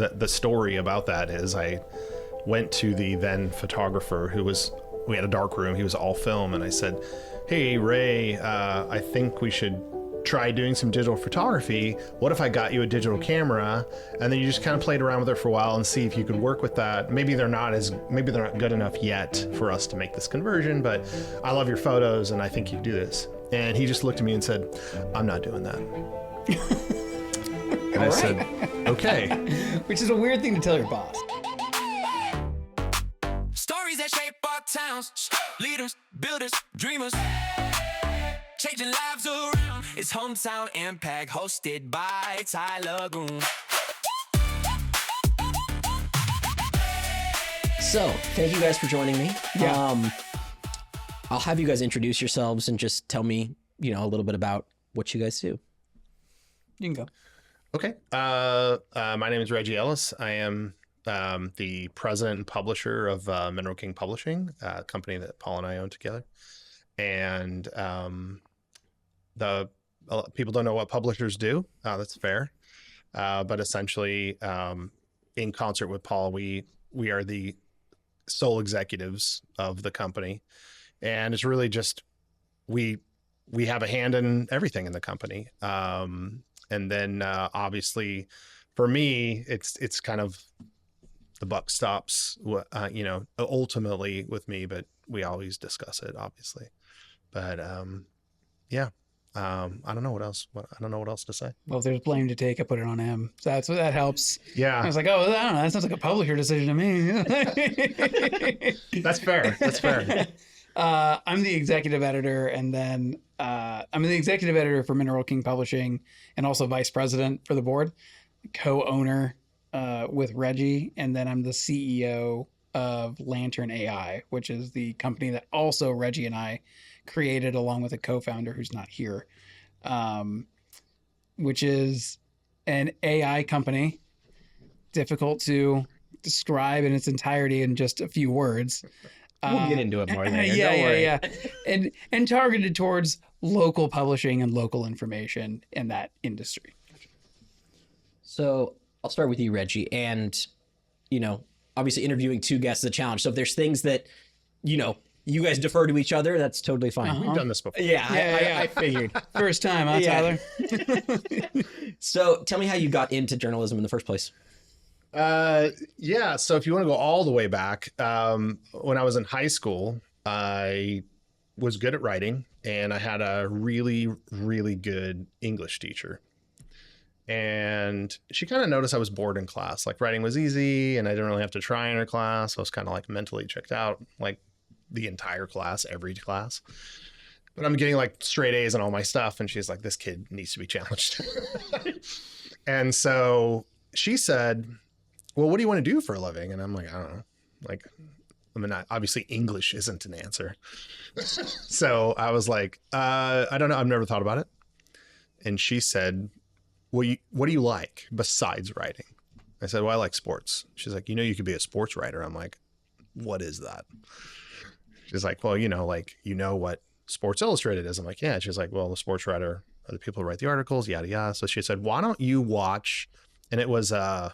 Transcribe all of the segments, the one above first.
the story about that is I went to the then photographer we had a dark room, he was all film, and I said, hey, Ray, I think we should try doing some digital photography. What if I got you a digital camera and then you just kind of played around with it for a while and see if you could work with that? Maybe they're not good enough yet for us to make this conversion, but I love your photos and I think you do this. And he just looked at me and said, I'm not doing that. And I said, okay. Which is a weird thing to tell your boss. Stories that shape our towns, leaders, builders, dreamers, changing lives around. It's Hometown Impact, hosted by Tyler Goon. So, thank you guys for joining me. Yeah. I'll have you guys introduce yourselves and just tell me, a little bit about what you guys do. You can go. Okay. My name is Reggie Ellis. I am the president and publisher of Mineral King Publishing, a company that Paul and I own together. And people don't know what publishers do. That's fair. But essentially, in concert with Paul, we are the sole executives of the company. And it's really just, we have a hand in everything in the company. And then obviously for me, it's kind of the buck stops, ultimately with me, but we always discuss it, obviously. But I don't know what else. I don't know what else to say. Well, if there's blame to take, I put it on him. So that helps. Yeah. I was like, oh, I don't know. That sounds like a publisher decision to me. That's fair. That's fair. I'm the executive editor, and then I'm the executive editor for Mineral King Publishing, and also vice president for the board, co-owner with Reggie, and then I'm the CEO of Lantern AI, which is the company that also Reggie and I created along with a co-founder who's not here, which is an AI company, difficult to describe in its entirety in just a few words. We'll get into it more later. Yeah. And targeted towards local publishing and local information in that industry. So I'll start with you, Reggie. And, obviously interviewing two guests is a challenge. So if there's things that, you guys defer to each other, that's totally fine. We've done this before. Yeah, I figured. First time, huh, Yeah. Tyler? So tell me how you got into journalism in the first place. So if you want to go all the way back, when I was in high school, I was good at writing and I had a really, really good English teacher. And she kind of noticed I was bored in class. Like writing was easy and I didn't really have to try in her class. I was kind of like mentally checked out, like the entire class, every class. But I'm getting like straight A's on all my stuff. And she's like, this kid needs to be challenged. And so she said, well, what do you want to do for a living? And I'm like, I don't know. Like, obviously English isn't an answer. So I was like, I don't know. I've never thought about it. And she said, well, what do you like besides writing? I said, well, I like sports. She's like, you could be a sports writer. I'm like, what is that? She's like, well, what Sports Illustrated is. I'm like, yeah. She's like, well, the sports writer are the people who write the articles, yada, yada. So she said, why don't you watch? And it was, I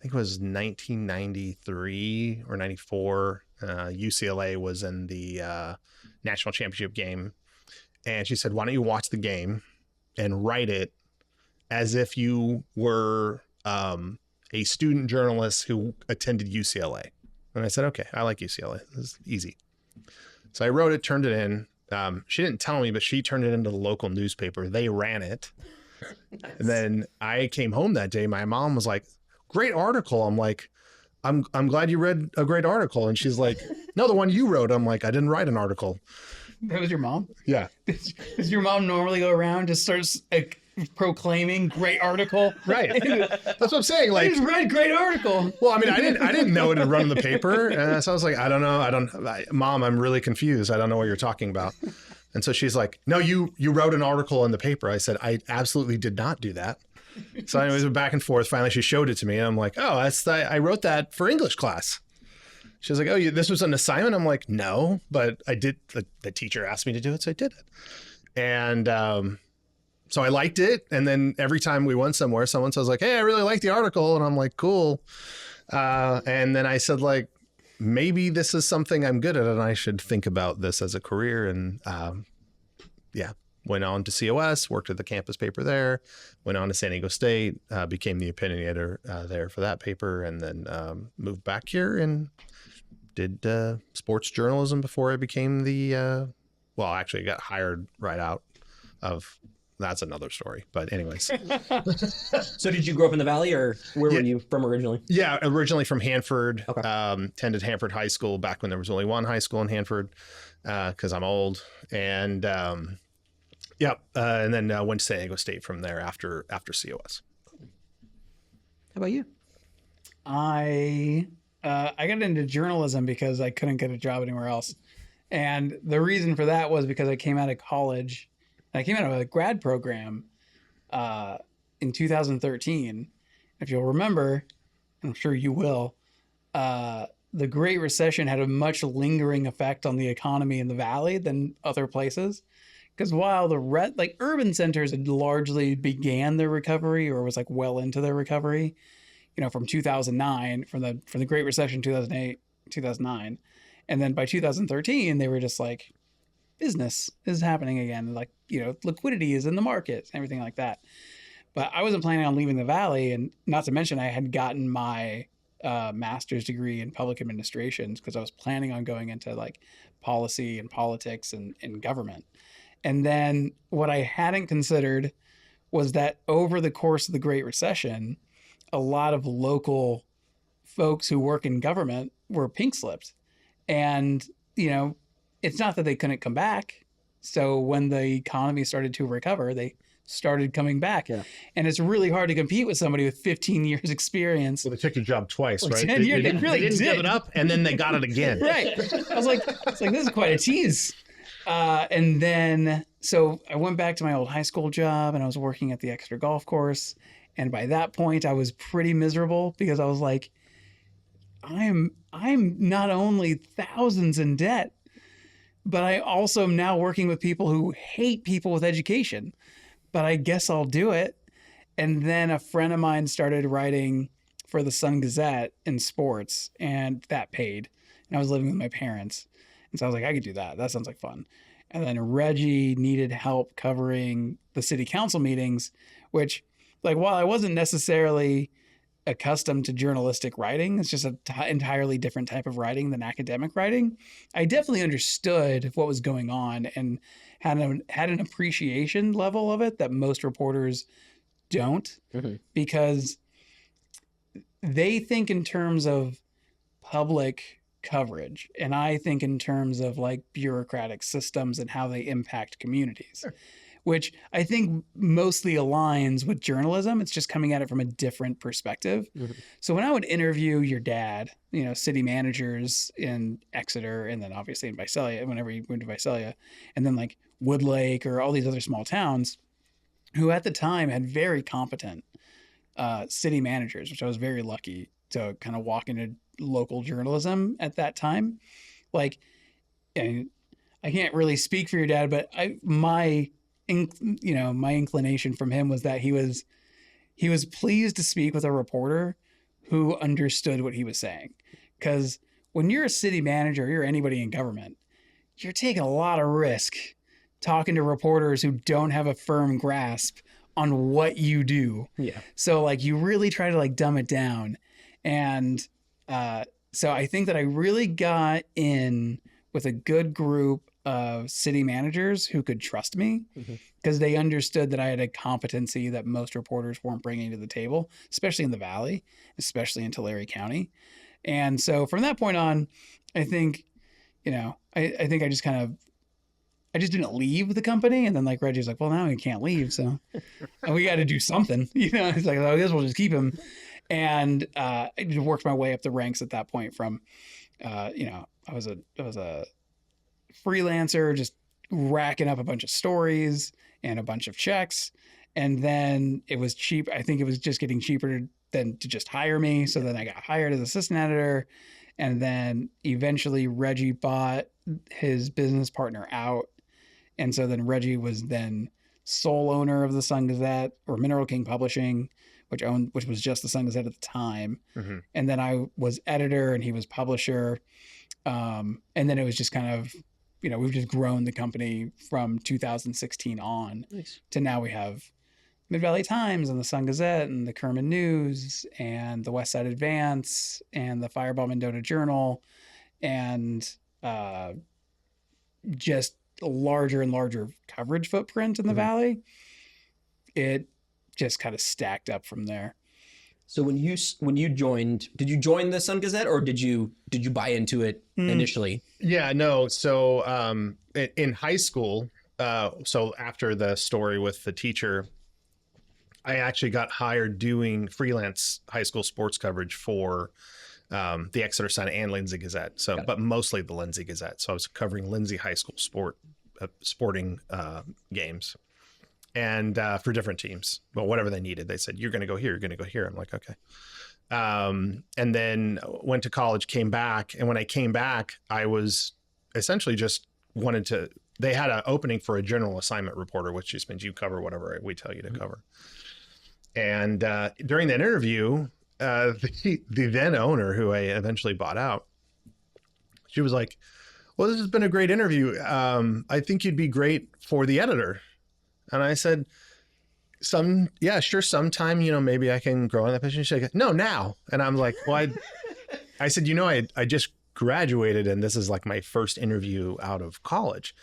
think it was 1993 or 94. UCLA was in the national championship game. And she said, why don't you watch the game and write it as if you were a student journalist who attended UCLA. And I said, okay, I like UCLA. This is easy. So I wrote it, turned it in. She didn't tell me, but she turned it into the local newspaper. They ran it. Nice. And then I came home that day. My mom was like, great article. I'm like, I'm glad you read a great article. And she's like, no, the one you wrote. I'm like, I didn't write an article. That was your mom? Yeah. Does your mom normally go around just starts proclaiming great article? Right. That's what I'm saying. Like, I just read great article. Well, I didn't know it had run in the paper. And so I was like, I don't know. Mom, I'm really confused. I don't know what you're talking about. And so she's like, no, you wrote an article in the paper. I said, I absolutely did not do that. So anyways, we're back and forth. Finally, she showed it to me. And I'm like, oh, I wrote that for English class. She was like, oh, this was an assignment? I'm like, no, but I did. The teacher asked me to do it, so I did it. And So I liked it. And then every time we went somewhere, someone says like, hey, I really like the article. And I'm like, cool. And then I said like, maybe this is something I'm good at and I should think about this as a career. And went on to COS, worked at the campus paper there, went on to San Diego State, became the opinion editor there for that paper, and then moved back here and did sports journalism before I became actually got hired right out of, that's another story. But anyways. So did you grow up in the Valley, or where were you from originally? Yeah, originally from Hanford. Okay. Attended Hanford High School back when there was only one high school in Hanford, because I'm old. And and then went to San Diego State from there after COS. How about you? I got into journalism because I couldn't get a job anywhere else. And the reason for that was because I came out of college. I came out of a grad program in 2013. If you'll remember, I'm sure you will, the Great Recession had a much lingering effect on the economy in the Valley than other places. Because while the urban centers had largely began their recovery or was like well into their recovery, from 2009, from the Great Recession, 2008, 2009. And then by 2013, they were just like, business is happening again. Like, liquidity is in the market, everything like that. But I wasn't planning on leaving the Valley. And not to mention, I had gotten my master's degree in public administrations because I was planning on going into like policy and politics and government. And then what I hadn't considered was that over the course of the Great Recession, a lot of local folks who work in government were pink slipped. And, it's not that they couldn't come back. So when the economy started to recover, they started coming back. Yeah. And it's really hard to compete with somebody with 15 years experience. Well, they took your job twice, right? They didn't give it up, and then they got it again. Right. I was like, this is quite a tease. And then, so I went back to my old high school job and I was working at the Exeter golf course. And by that point I was pretty miserable because I was like, I'm not only thousands in debt, but I also am now working with people who hate people with education, but I guess I'll do it. And then a friend of mine started writing for the Sun Gazette in sports, and that paid. And I was living with my parents. And so I was like, I could do that. That sounds like fun. And then Reggie needed help covering the city council meetings, which, like, while I wasn't necessarily accustomed to journalistic writing, it's just an entirely different type of writing than academic writing. I definitely understood what was going on and had an appreciation level of it that most reporters don't, because they think in terms of public coverage, and I think in terms of like bureaucratic systems and how they impact communities, which I think mostly aligns with journalism. It's just coming at it from a different perspective. So when I would interview your dad, city managers in Exeter, and then obviously in Visalia, whenever you moved to Visalia, and then like Woodlake or all these other small towns, who at the time had very competent city managers, which I was very lucky to kind of walk into local journalism at that time. Like, and I can't really speak for your dad, but my inclination from him was that he was pleased to speak with a reporter who understood what he was saying. Because when you're a city manager, you're anybody in government, you're taking a lot of risk talking to reporters who don't have a firm grasp on what you do. Yeah. So like you really try to like dumb it down. And so I think that I really got in with a good group of city managers who could trust me because they understood that I had a competency that most reporters weren't bringing to the table, especially in the Valley, especially in Tulare County. And so from that point on, I think, I think I just didn't leave the company. And then like Reggie's like, well, now we can't leave. So we got to do something, it's like, I guess we'll just keep him. And I just worked my way up the ranks at that point from, I was a freelancer, just racking up a bunch of stories and a bunch of checks. And then it was cheap. I think it was just getting cheaper than to just hire me. So then I got hired as assistant editor. And then eventually Reggie bought his business partner out. And so then Reggie was then sole owner of the Sun Gazette, or Mineral King Publishing, which was just the Sun Gazette at the time. Mhm. And then I was editor and he was publisher. And then it was just kind of, we've just grown the company from 2016 on Nice. to now we have Mid Valley Times and the Sun Gazette and the Kerman News and the West Side Advance and the Fireball Mendota Journal, and just a larger and larger coverage footprint in the Valley. It just kind of stacked up from there. So when you joined, did you join the Sun Gazette, or did you buy into it initially? Yeah, no. So in high school, so after the story with the teacher, I actually got hired doing freelance high school sports coverage for the Exeter Sun and Lindsay Gazette. So, but mostly the Lindsay Gazette. So I was covering Lindsay high school sporting games, and for different teams. Well, whatever they needed, they said, "You're going to go here. You're going to go here." I'm like, "Okay." And then went to college, came back, and when I came back, I was essentially just wanted to. They had an opening for a general assignment reporter, which just means you cover whatever we tell you to cover. And during that interview, the then owner, who I eventually bought out, she was like, "Well, this has been a great interview. I think you'd be great for the editor." And I said, "Yeah, sure. Sometime, maybe I can grow in that position." She's like, "No, now." And I'm like, "Well, I said, I just graduated and this is like my first interview out of college."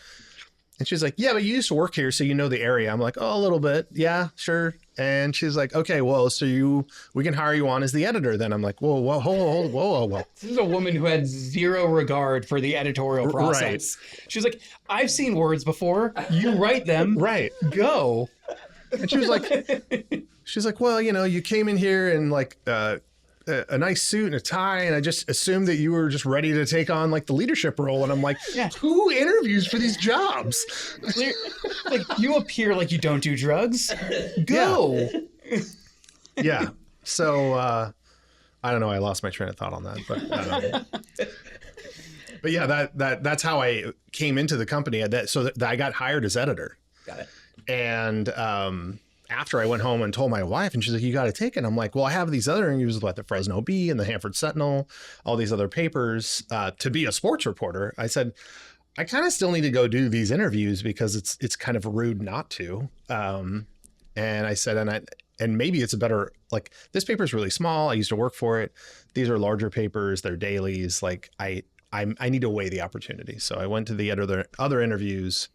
And she's like, "Yeah, but you used to work here, so you know the area." I'm like, "Oh, a little bit. Yeah, sure." And she's like, "Okay, well, so we can hire you on as the editor then." I'm like, "Whoa, whoa. This is a woman who had zero regard for the editorial process. Right. She was like, "I've seen words before. You write them. Right. Go." And she's like, "Well, you came in here in like a nice suit and a tie, and I just assumed that you were just ready to take on like the leadership role." And I'm like, yeah. Who interviews for these jobs? Like, you appear like you don't do drugs. Go. Yeah. So I don't know. I lost my train of thought on that, but yeah, that's how I came into the company. So I got hired as editor. Got it. And after I went home and told my wife, and she's like, "You got to take it." And I'm like, "Well, I have these other interviews with the Fresno Bee and the Hanford Sentinel, all these other papers to be a sports reporter." I said, "I kind of still need to go do these interviews because it's kind of rude not to." And I said, and maybe it's a better, like, this paper is really small. I used to work for it. These are larger papers. They're dailies. Like I need to weigh the opportunity. So I went to the other interviews,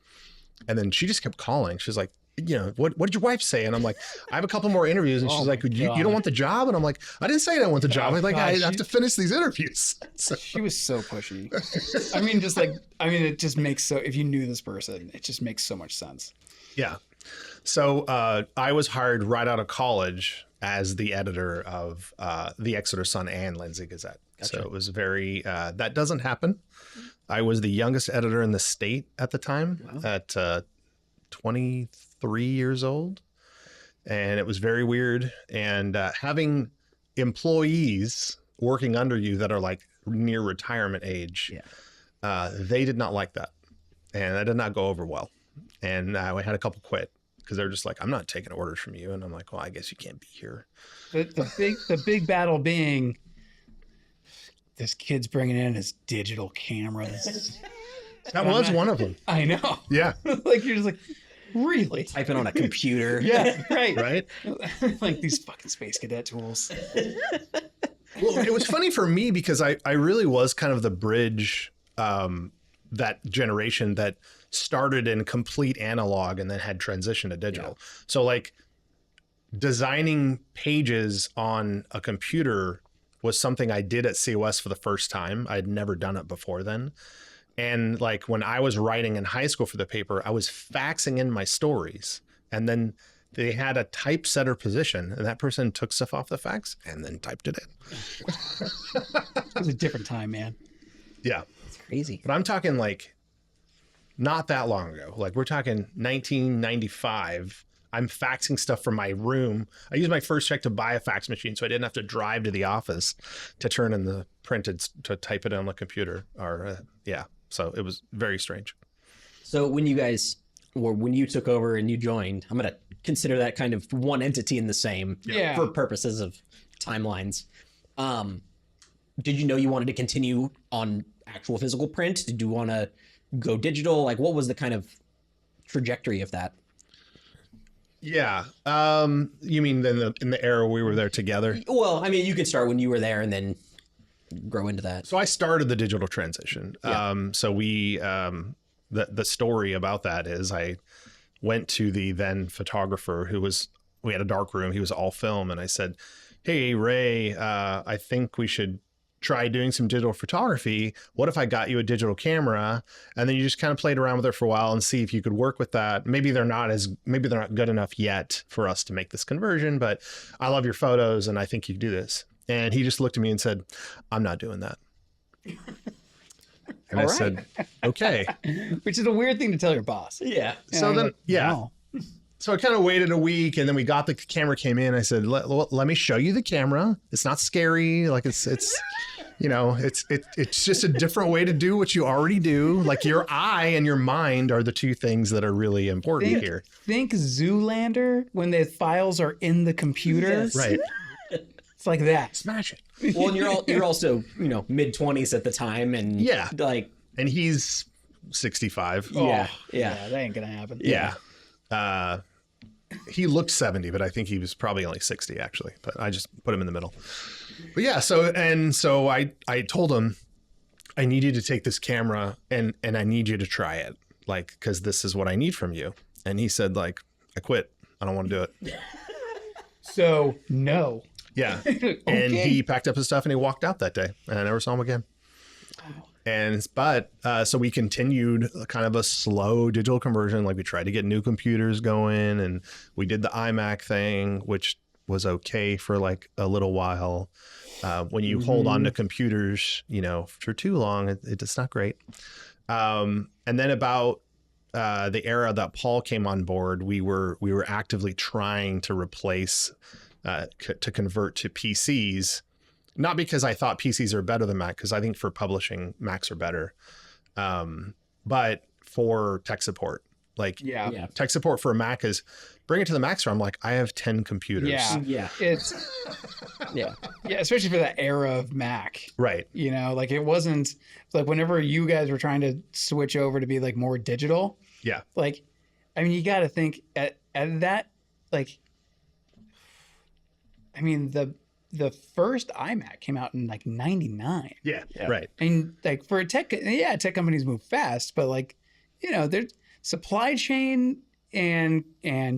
and then she just kept calling. She's like, "What did your wife say?" And I'm like, "I have a couple more interviews." And she's like, you don't want the job?" And I'm like, "I didn't say I don't want the job. I have to finish these interviews." So. She was so pushy. It just makes if you knew this person, it just makes so much sense. Yeah. So I was hired right out of college as the editor of the Exeter Sun and Lindsay Gazette. Gotcha. So it was very, that doesn't happen. I was the youngest editor in the state at the time. Wow. At 23 years old. And it was very weird. And having employees working under you that are like near retirement age, they did not like that. And that did not go over well. And we had a couple quit because they're just like, "I'm not taking orders from you." And I'm like, "Well, I guess you can't be here." The big battle being, this kid's bringing in his digital cameras. That was one of them. I know. Yeah. Like, you're just like, really? Typing on a computer. Yeah, right. Right? Like these fucking Space Cadet tools. Well, it was funny for me because I really was kind of the bridge, that generation that started in complete analog and then had transitioned to digital. Yeah. So like designing pages on a computer was something I did at COS for the first time. I'd never done it before then. And like when I was writing in high school for the paper, I was faxing in my stories, and then they had a typesetter position, and that person took stuff off the fax and then typed it in. It was a different time, man. Yeah. It's crazy. But I'm talking like not that long ago. Like we're talking 1995. I'm faxing stuff from my room. I used my first check to buy a fax machine, so I didn't have to drive to the office to turn in the printed, to type it on the computer. So it was very strange. So when you guys or when you took over and you joined, I'm gonna consider that kind of one entity in the same Yeah. for purposes of timelines. Did you know you wanted to continue on actual physical print? Did you want to go digital? Like, what was the kind of trajectory of that? Yeah. You mean in the era we were there together? Well, I mean, you could start when you were there and then grow into that. So I started the digital transition. Yeah. So we, the story about that is I went to the then photographer we had a dark room. He was all film. And I said, hey, Ray, I think we should try doing some digital photography. What if I got you a digital camera and then you just kind of played around with it for a while and see if you could work with that? Maybe they're not good enough yet for us to make this conversion, but I love your photos and I think you could do this. And he just looked at me and said, I'm not doing that. And I said, okay. Which is a weird thing to tell your boss. Yeah. So And then, like, yeah. no. So I kind of waited a week and then we got the camera came in. I said, let me show you the camera. It's not scary. Like it's just a different way to do what you already do. Like your eye and your mind are the two things that are really important here. Think Zoolander when the files are in the computer. Yes. Right. It's like that. Smash it. Well, and you're also, mid-20s at the time, and Yeah. like, And he's 65. yeah. That ain't gonna happen. Yeah. He looked 70, but I think he was probably only 60 actually, but I just put him in the middle. But yeah, so I told him I need you to take this camera and I need you to try it. Like, cause this is what I need from you. And he said like, I quit. I don't want to do it. So no. Yeah. Okay. And he packed up his stuff and he walked out that day and I never saw him again. So we continued kind of a slow digital conversion. Like we tried to get new computers going and we did the iMac thing, which was okay for like a little while. When you hold on to computers, for too long, it's not great. And then about the era that Paul came on board, we were actively trying to replace, to convert to PCs. Not because I thought PCs are better than Mac, because I think for publishing, Macs are better. But for tech support, Yeah. tech support for a Mac is bring it to the Mac store. I'm like, I have 10 computers. Yeah. It's Yeah. yeah, especially for that era of Mac. Right. Like it wasn't like whenever you guys were trying to switch over to be like more digital. Yeah. Like, I mean, you got to think at that, like, I mean, the first iMac came out in like 99. Yeah. Yeah. Right. And like for tech companies move fast, but like, there's supply chain and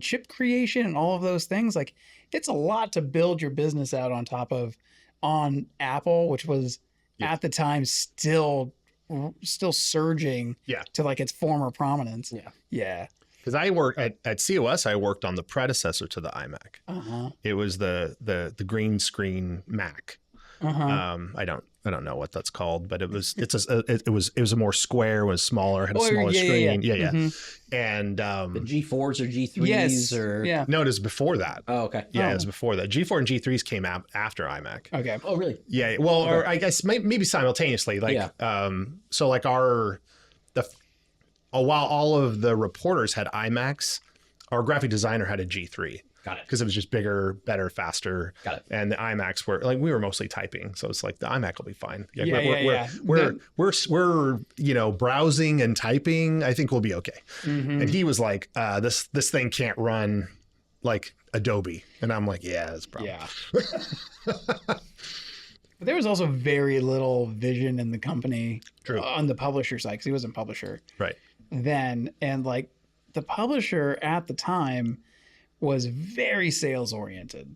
chip creation and all of those things. Like it's a lot to build your business out on Apple, which was at the time still surging to like its former prominence. Yeah. Yeah. Because I work at COS, I worked on the predecessor to the iMac. Uh-huh. It was the green screen Mac. Uh-huh. I don't know what that's called, but it was a more square, was smaller, had a smaller screen. Yeah. Mm-hmm. And The G4s or G3s Yes. or Yeah. no, it was before that. Oh, okay. Yeah, Oh. it was before that. G4 and G3s came out after iMac. Okay. Oh, really? Yeah, well, or I guess maybe simultaneously. Like, so like while all of the reporters had iMacs, our graphic designer had a G3. Got it. Because it was just bigger, better, faster. Got it. And the iMacs were like, we were mostly typing, so it's like the iMac will be fine. Yeah. We're browsing and typing. I think we'll be okay. Mm-hmm. And he was like, this thing can't run like Adobe, and I'm like, yeah, that's a problem. Yeah. But there was also very little vision in the company on the publisher side because he wasn't publisher Right. then. And like the publisher at the time was very sales oriented.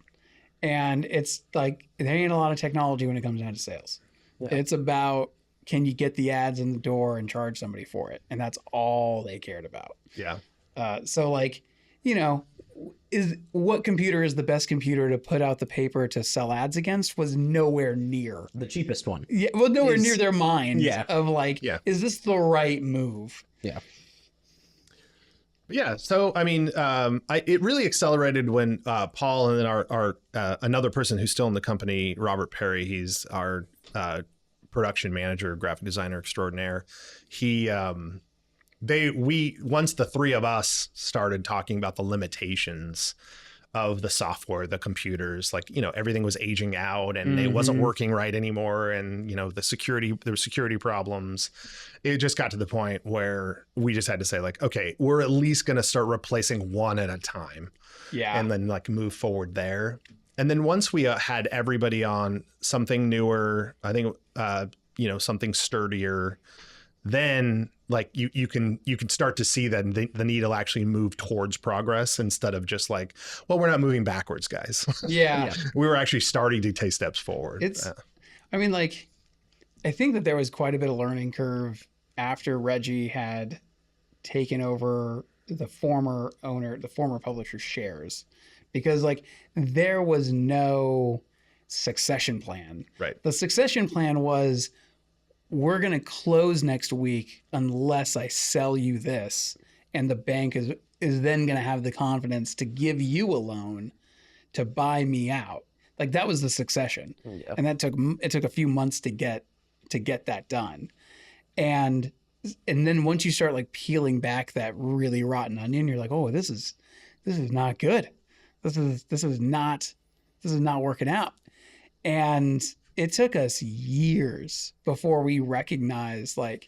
And it's like there ain't a lot of technology when it comes down to sales. Yeah. It's about can you get the ads in the door and charge somebody for it? And that's all they cared about. Yeah. So like, what computer is the best computer to put out the paper to sell ads against was nowhere near. The cheapest one. Yeah, well, nowhere near their mind of like, Yeah. is this the right move? Yeah. Yeah. So, I mean, it really accelerated when Paul and then our another person who's still in the company, Robert Perry, he's our production manager, graphic designer extraordinaire. He once the three of us started talking about the limitations of the software, the computers, like, everything was aging out and it wasn't working right anymore. And, there were security problems. It just got to the point where we just had to say, like, okay, we're at least going to start replacing one at a time. Yeah. And then like move forward there. And then once we had everybody on something newer, I think, something sturdier, then like you can start to see that the needle actually move towards progress instead of just like, well, we're not moving backwards, guys. Yeah. We were actually starting to take steps forward. I mean, like, I think that there was quite a bit of learning curve after Reggie had taken over the former publisher's shares, because like there was no succession plan. Right. The succession plan was, we're going to close next week unless I sell you this. And the bank is then going to have the confidence to give you a loan to buy me out. Like that was the succession. Yeah. And it took a few months to get that done. And then once you start like peeling back that really rotten onion, you're like, oh, this is not good. This is not working out. And it took us years before we recognized like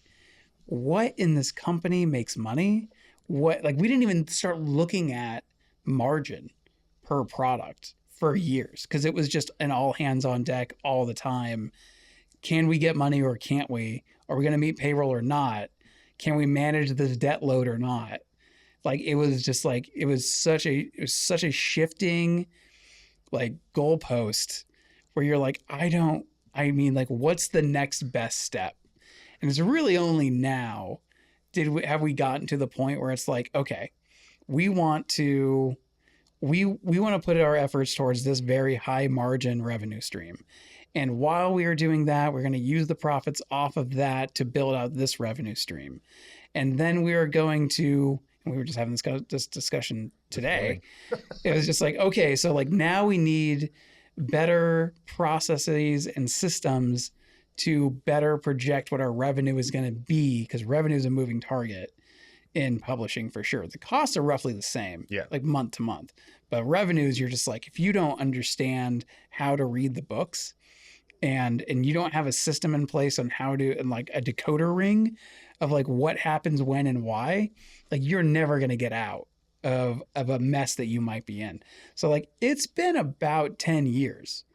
what in this company makes money. We didn't even start looking at margin per product for years, because it was just an all hands on deck all the time. Can we get money or can't we? Are we going to meet payroll or not? Can we manage this debt load or not? Like it was just like it was such a shifting like goalpost where you're like, what's the next best step? And it's really only now have we gotten to the point where it's like, okay, we want to put our efforts towards this very high margin revenue stream. And while we are doing that, we're going to use the profits off of that to build out this revenue stream. And then we are going to, and we were just having this discussion today. It was just like, okay, so like now we need better processes and systems to better project what our revenue is going to be, because revenue is a moving target in publishing for sure. The costs are roughly the same, like month to month, but revenues, you're just like, if you don't understand how to read the books and you don't have a system in place on how to, and like a decoder ring of like what happens when and why, like you're never going to get out of a mess that you might be in. So like it's been about 10 years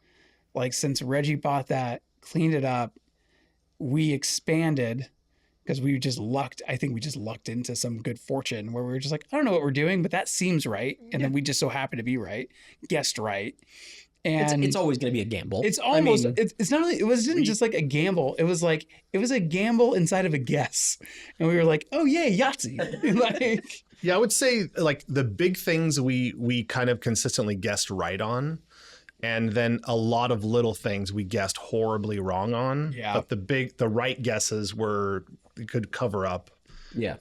like since Reggie bought that, cleaned it up, we expanded because we just lucked into some good fortune where we were just like, I don't know what we're doing, but that seems right. And then we just so happened to be right, guessed right. And it's always going to be a gamble. It's almost, it's not really, it wasn't just like a gamble. It was a gamble inside of a guess. And we were like, oh yeah, Yahtzee. Like, yeah, I would say like the big things we kind of consistently guessed right on. And then a lot of little things we guessed horribly wrong on. Yeah. But the right guesses could cover up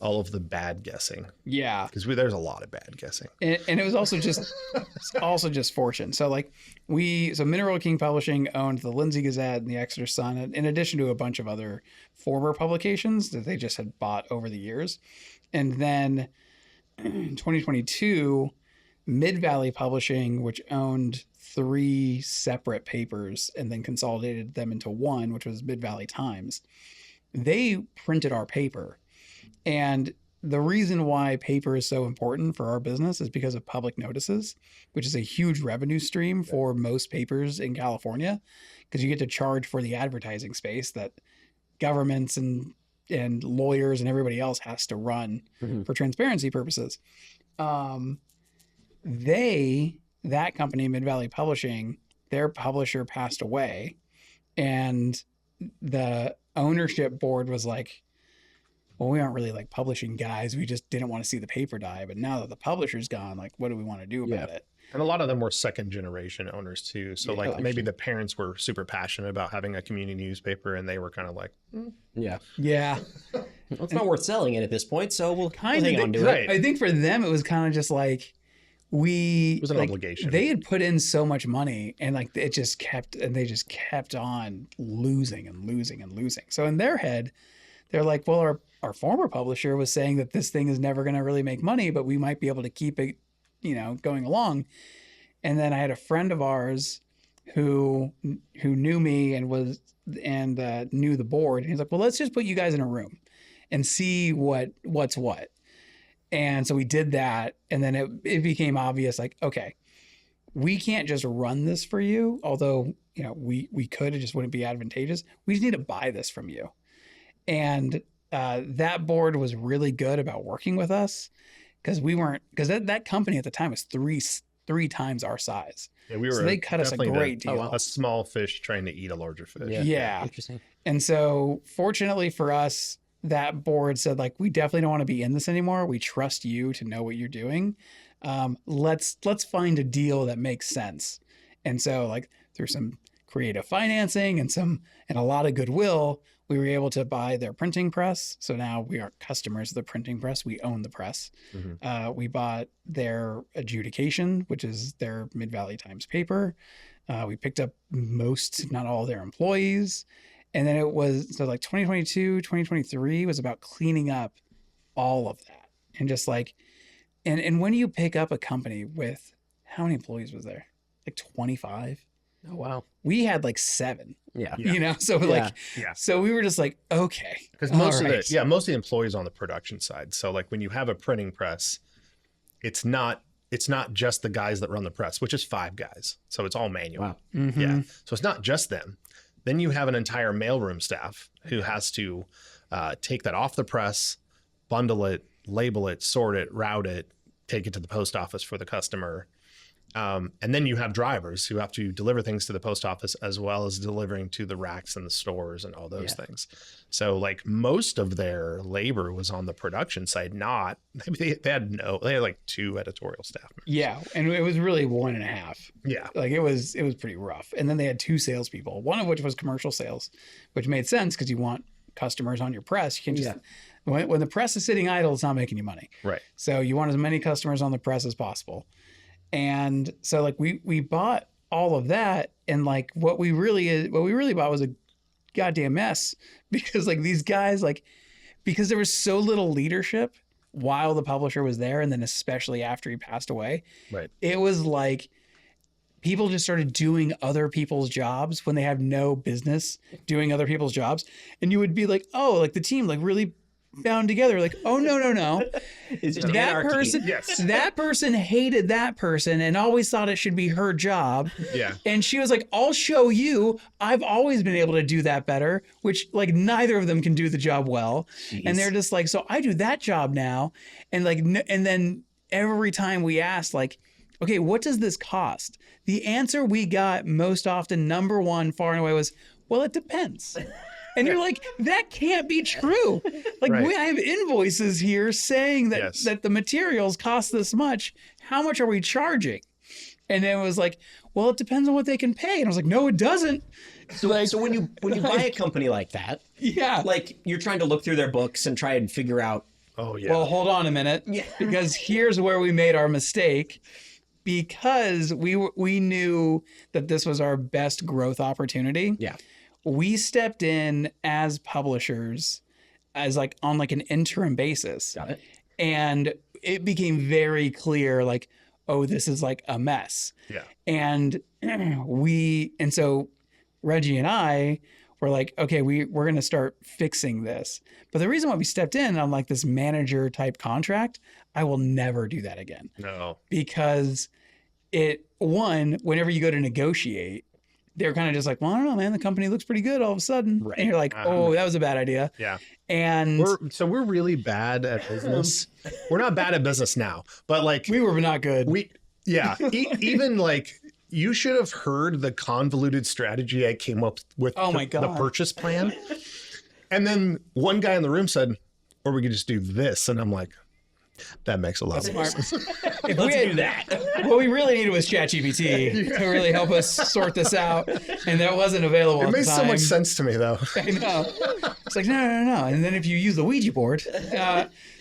all of the bad guessing. Yeah. Because there's a lot of bad guessing. And it was also just fortune. So like Mineral King Publishing owned the Lindsay Gazette and the Exeter Sun, in addition to a bunch of other former publications that they just had bought over the years. And then in 2022, Mid Valley Publishing, which owned 3 separate papers and then consolidated them into one, which was Mid Valley Times, they printed our paper. And the reason why paper is so important for our business is because of public notices, which is a huge revenue stream for most papers in California, because you get to charge for the advertising space that governments and lawyers and everybody else has to run for transparency purposes. That company, Mid Valley Publishing, their publisher passed away, and the ownership board was like, well, we aren't really like publishing guys. We just didn't want to see the paper die. But now that the publisher's gone, like, what do we want to do about it? And a lot of them were second generation owners too. So maybe the parents were super passionate about having a community newspaper, and they were kind of like, Yeah. Well, it's not worth selling it at this point, so we'll Kind hang of on to right. it. I think for them, it was kind of just like, it was an obligation. They had put in so much money, and like they just kept on losing and losing and losing. So in their head, they're like, well, our former publisher was saying that this thing is never going to really make money, but we might be able to keep it, going along. And then I had a friend of ours who knew me and knew the board. And he's like, well, let's just put you guys in a room and see what's what. And so we did that. And then it became obvious, like, okay, we can't just run this for you. Although, we could, it just wouldn't be advantageous. We just need to buy this from you. And that board was really good about working with us because that company at the time was three times our size. Yeah, we were. So they cut us a great deal. A small fish trying to eat a larger fish. Yeah. Interesting. And so fortunately for us, that board said, like, we definitely don't want to be in this anymore. We trust you to know what you're doing. Let's find a deal that makes sense. And so, like, through some creative financing and a lot of goodwill, we were able to buy their printing press. So now we are customers of the printing press. We own the press. Mm-hmm. We bought their adjudication, which is their Mid-Valley Times paper. We picked up most, if not all, their employees. And then it was, so like 2022, 2023 was about cleaning up all of that. And just like, and when you pick up a company with, how many employees was there? Like 25? Oh, wow. We had like 7. Yeah. So like, Yeah. So we were just like, okay. Because most of the employees on the production side. So like when you have a printing press, it's not just the guys that run the press, which is 5 guys. So it's all manual. Wow. Mm-hmm. Yeah. So it's not just them. Then you have an entire mailroom staff who has to take that off the press, bundle it, label it, sort it, route it, take it to the post office for the customer. And then you have drivers who have to deliver things to the post office as well as delivering to the racks and the stores and all those things. So like most of their labor was on the production side, they had like 2 editorial staff members. Yeah. And it was really 1.5. Yeah. Like it was pretty rough. And then they had 2 salespeople, one of which was commercial sales, which made sense because you want customers on your press. You can just, when the press is sitting idle, it's not making you money. Right. So you want as many customers on the press as possible. And so like we bought all of that, and like what we really bought was a goddamn mess, because like these guys, like, because there was so little leadership while the publisher was there, and then especially after he passed away. Right. It was like people just started doing other people's jobs when they have no business doing other people's jobs. And you would be like, oh, like the team like really bound together, like, oh no. It's just that anarchy. person, that person hated that person and always thought it should be her job. Yeah. And she was like, I'll show you. I've always been able to do that better, which like neither of them can do the job well. Jeez. And they're just like, so I do that job now. And like, and then every time we asked, like, okay, what does this cost? The answer we got most often, number one, far and away, was, well, it depends. And you're like, that can't be true. Like, Right. I have invoices here saying that, Yes. that the materials cost this much. How much are we charging? And then it was like, well, it depends on what they can pay. And I was like, no, it doesn't. So when you buy a company like that, Yeah. like you're trying to look through their books and try and figure out. Oh yeah. Well, hold on a minute. Yeah. Because here's where we made our mistake. Because we knew that this was our best growth opportunity. Yeah. We stepped in as publishers as like on like an interim basis. Got it. And it became very clear, like, oh, this is like a mess. Yeah. And so Reggie and I were like, okay, we're going to start fixing this. But the reason why we stepped in on like this manager type contract, I will never do that again. No. Because whenever you go to negotiate, they're kind of just like, well, I don't know, man, the company looks pretty good all of a sudden. Right. And you're like, oh, that was a bad idea. Yeah. And We're really bad at business. We're not bad at business now, but like we were not good. Even like you should have heard the convoluted strategy I came up with. Oh my the God. purchase plan. And then one guy in the room said, or we could just do this. And I'm like, that makes a lot of Smart. sense. If Let's we had, do that. what we really needed was ChatGPT to really help us sort this out. And that wasn't available It at the makes so time. much sense to me though. I know. It's like, no. And then if you use the Ouija board.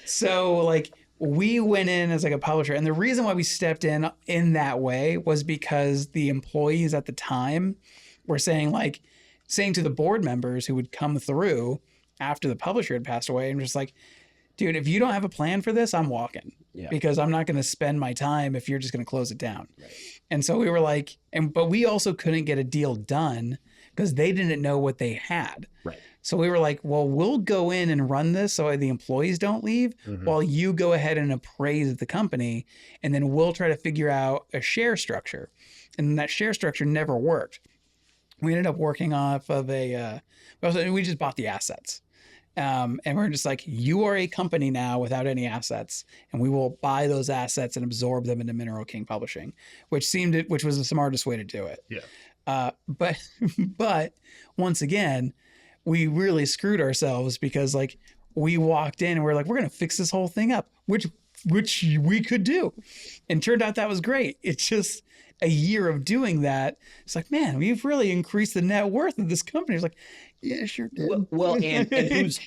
So like we went in as like a publisher. And the reason why we stepped in that way was because the employees at the time were saying to the board members who would come through after the publisher had passed away and just like, dude, if you don't have a plan for this, I'm walking because I'm not going to spend my time if you're just going to close it down. Right. And so we were like, but we also couldn't get a deal done because they didn't know what they had. Right. So we were like, well, we'll go in and run this so the employees don't leave while you go ahead and appraise the company. And then we'll try to figure out a share structure. And that share structure never worked. We ended up working off of we just bought the assets. And we're just like, you are a company now without any assets, and we will buy those assets and absorb them into Mineral King Publishing, which was the smartest way to do it. Yeah. But once again, we really screwed ourselves because like we walked in and we're like, we're going to fix this whole thing up, which we could do. And turned out that was great. It's just a year of doing that. It's like, man, we've really increased the net worth of this company. It's like, yeah, sure did. Well, and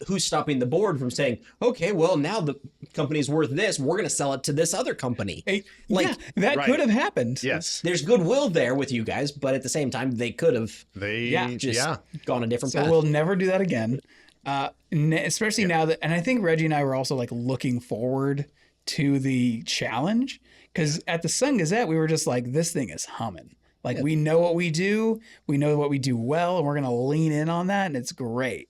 who's stopping the board from saying, okay, well, now the company's worth this, we're going to sell it to this other company. That could have happened. Yes. There's goodwill there with you guys, but at the same time, they could have gone a different path. So we'll never do that again. Especially now that, and I think Reggie and I were also like looking forward to the challenge because at the Sun Gazette, we were just like, this thing is humming. Like we know what we do well, and we're going to lean in on that. And it's great.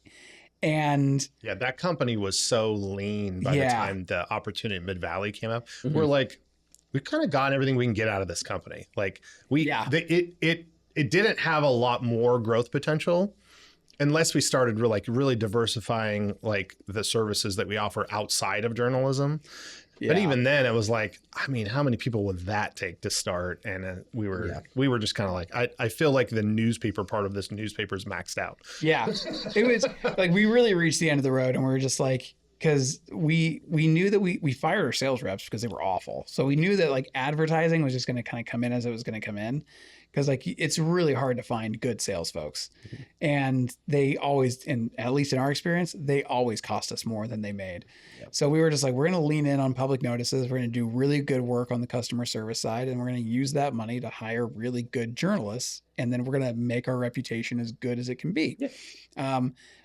And yeah, that company was so lean by the time the opportunity at Mid-Valley came up. We're like, we've kind of gotten everything we can get out of this company. Like it didn't have a lot more growth potential unless we started really diversifying like the services that we offer outside of journalism. Yeah. But even then it was like, I mean, how many people would that take to start? And we were just kind of like, I feel like the newspaper part of this newspaper is maxed out. Yeah. It was like, we really reached the end of the road and we were just like, cause we knew that we fired our sales reps because they were awful. So we knew that like advertising was just going to kind of come in as it was going to come in. Cause like, it's really hard to find good sales folks and they always, and at least in our experience, they always cost us more than they made. Yep. So we were just like, we're going to lean in on public notices. We're going to do really good work on the customer service side. And we're going to use that money to hire really good journalists. And then we're going to make our reputation as good as it can be. Yeah.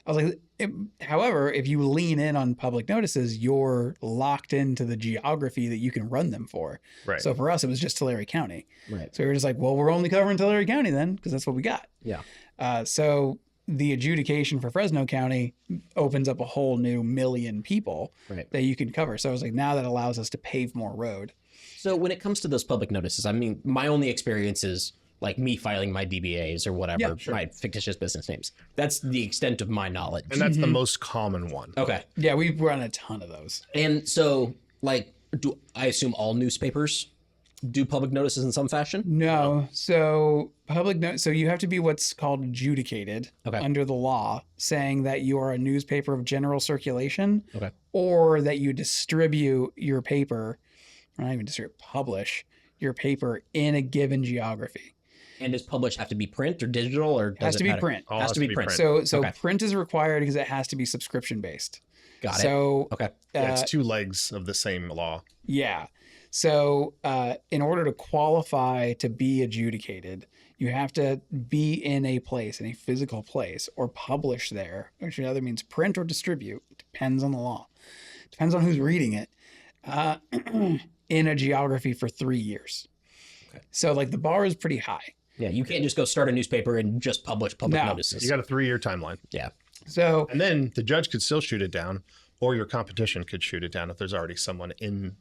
I was like, however, if you lean in on public notices, you're locked into the geography that you can run them for. Right. So for us, it was just Tulare County. Right. So we were just like, well, we're only covering Tulare County then, because that's what we got. Yeah. So the adjudication for Fresno County opens up a whole new 1 million people that you can cover. So I was like, now that allows us to pave more road. So when it comes to those public notices, I mean, my only experience is like me filing my DBAs or whatever, my fictitious business names. That's the extent of my knowledge. And that's the most common one. Okay. Yeah, we've run a ton of those. And so, like, I assume all newspapers do public notices in some fashion? No. So so you have to be what's called adjudicated under the law, saying that you are a newspaper of general circulation or that you distribute your paper, or not even publish your paper in a given geography. And does publish have to be print or digital, or does it has to be print? It has to be print. So print is required because it has to be subscription based. Got it. So it's two legs of the same law. Yeah. So in order to qualify to be adjudicated, you have to be in a place, in a physical place, or publish there, which either means print or distribute. Depends on the law. Depends on who's reading it. In a geography for 3 years. Okay. So like the bar is pretty high. Yeah, you can't just go start a newspaper and just publish public notices. You got a 3-year timeline. Yeah. So and then the judge could still shoot it down, or your competition could shoot it down if there's already someone in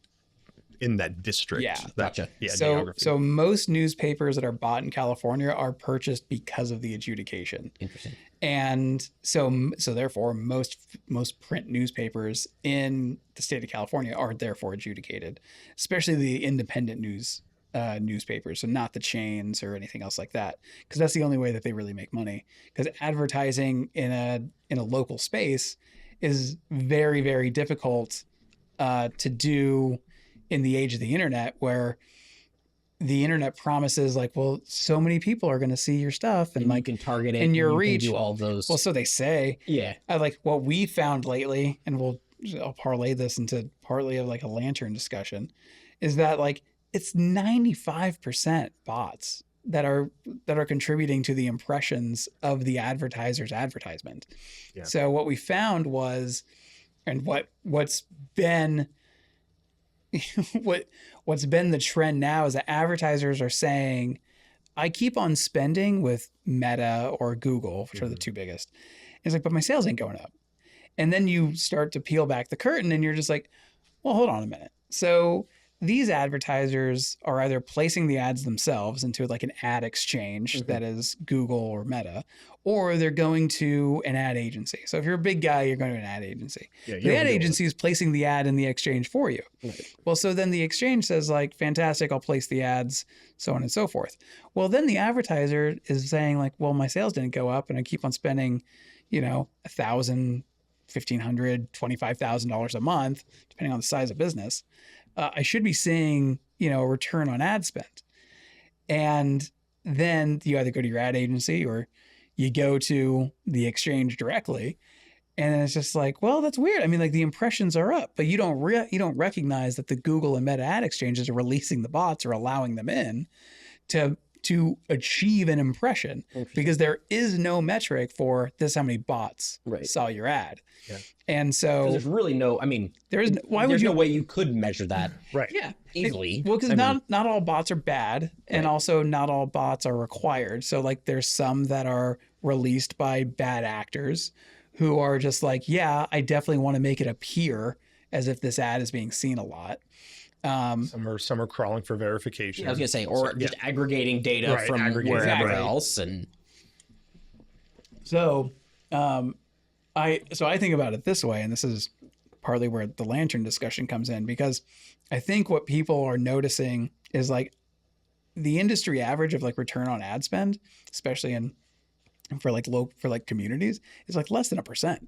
that district. Yeah. Gotcha. Yeah. So most newspapers that are bought in California are purchased because of the adjudication. Interesting. And so therefore most print newspapers in the state of California are therefore adjudicated, especially the independent newspapers, so not the chains or anything else like that, because that's the only way that they really make money. Because advertising in a local space is very, very difficult to do in the age of the internet, where the internet promises like, well, so many people are going to see your stuff and like you can target it and your you reach. Can do all those. Well, so they say. Yeah. Like what we found lately, and I'll parlay this into partly of like a lantern discussion, is that like it's 95% bots that are contributing to the impressions of the advertiser's advertisement. Yeah. So what we found was, and what's been what's been the trend now is that advertisers are saying, I keep on spending with Meta or Google, which are the two biggest. It's like, but my sales ain't going up. And then you start to peel back the curtain and you're just like, well, hold on a minute. So these advertisers are either placing the ads themselves into like an ad exchange that is Google or Meta, or they're going to an ad agency. So if you're a big guy, you're going to an ad agency. Yeah, you The don't ad deal with agency is placing the ad in the exchange for you. Right. Well, so then the exchange says like, fantastic, I'll place the ads, so on and so forth. Well, then the advertiser is saying like, well, my sales didn't go up and I keep on spending, $1,000, $1,500, $25,000 a month, depending on the size of business. I should be seeing, a return on ad spend. And then you either go to your ad agency or you go to the exchange directly. And then it's just like, well, that's weird. I mean, like the impressions are up, but you don't recognize that the Google and Meta ad exchanges are releasing the bots or allowing them in to achieve an impression, because there is no metric for this how many bots saw your ad. Yeah. And so There's really no, there's no way you could measure that Right. yeah. easily. Well, because not all bots are bad, and also not all bots are required. So like there's some that are released by bad actors who are just like, yeah, I definitely want to make it appear as if this ad is being seen a lot. Some are crawling for verification. I was gonna say, or just aggregating data from wherever Exactly. else, and So, I think about it this way, and this is partly where the lantern discussion comes in, because I think what people are noticing is like the industry average of like return on ad spend, especially for communities, is like less than 1%.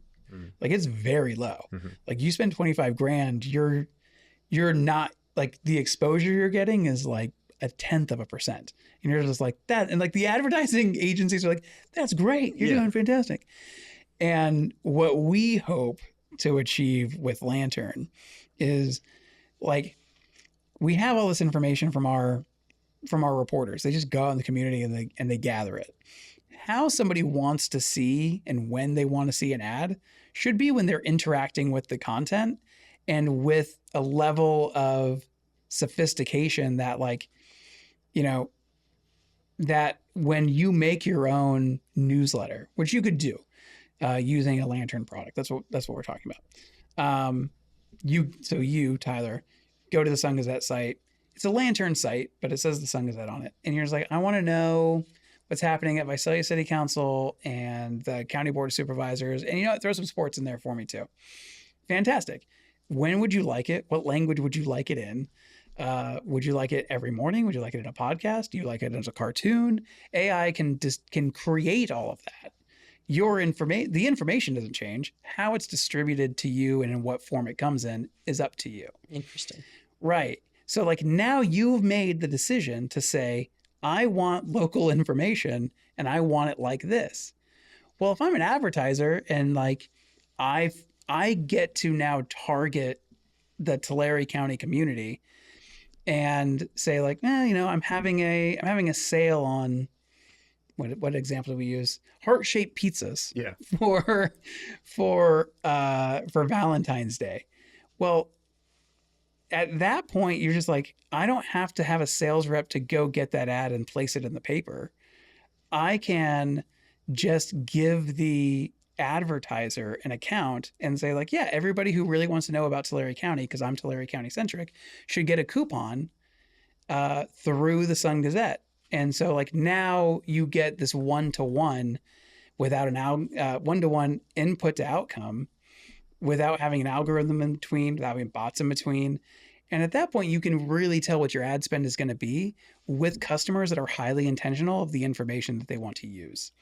Like it's very low. Like you spend 25 grand, you're not like the exposure you're getting is like 0.1%. And you're just like that. And like the advertising agencies are like, that's great. You're doing fantastic. And what we hope to achieve with Lantern is like, we have all this information from our reporters. They just go out in the community and they gather it. How somebody wants to see and when they want to see an ad should be when they're interacting with the content and with a level of sophistication that that when you make your own newsletter, which you could do using a Lantern product, that's what we're talking about. You, Tyler, go to the Sun Gazette site. It's a Lantern site, but it says the Sun Gazette on it. And you're just like, I want to know what's happening at Visalia City Council and the County Board of Supervisors. And throw some sports in there for me too. Fantastic. When would you like it? What language would you like it in? Would you like it every morning? Would you like it in a podcast? Do you like it as a cartoon? AI can create all of that. The information doesn't change. How it's distributed to you and in what form it comes in is up to you. interesting. Right. So like now you've made the decision to say, I want local information and I want it like this. Well, if I'm an advertiser and like I get to now target the Tulare County community and say like, I'm having a sale on what example do we use? Heart-shaped pizzas. Yeah. For Valentine's Day. Well, at that point, you're just like, I don't have to have a sales rep to go get that ad and place it in the paper. I can just give the advertiser an account and say like, yeah, everybody who really wants to know about Tulare County, because I'm Tulare County centric, should get a coupon through the Sun Gazette. And so like now you get this one-to-one without one-to-one input to outcome, without having an algorithm in between, without having bots in between. And at that point, you can really tell what your ad spend is going to be with customers that are highly intentional of the information that they want to use.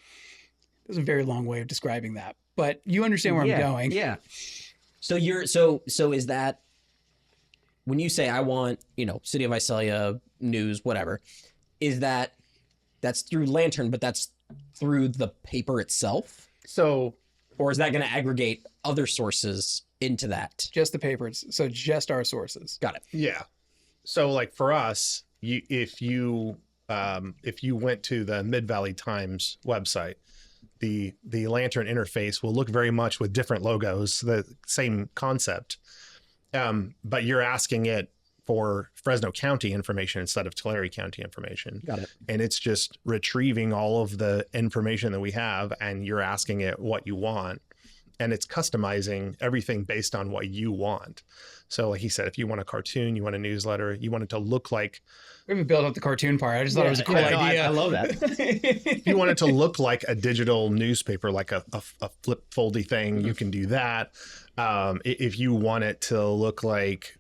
That's a very long way of describing that, but you understand where I'm going. Yeah. So so is that when you say I want, City of Visalia news, whatever, that's through Lantern, but that's through the paper itself? So, or is that going to aggregate other sources into that? Just the papers. So just our sources. Got it. yeah. So like for us, if you if you went to the Mid-Valley Times website, the Lantern interface will look very much with different logos, the same concept. But you're asking it for Fresno County information instead of Tulare County information. Got it. And it's just retrieving all of the information that we have, and you're asking it what you want. And it's customizing everything based on what you want. So like he said, if you want a cartoon, you want a newsletter, you want it to look like... We haven't built up the cartoon part. I just thought it was a cool idea. I love that. If you want it to look like a digital newspaper, like a flip foldy thing, you can do that. If you want it to look like...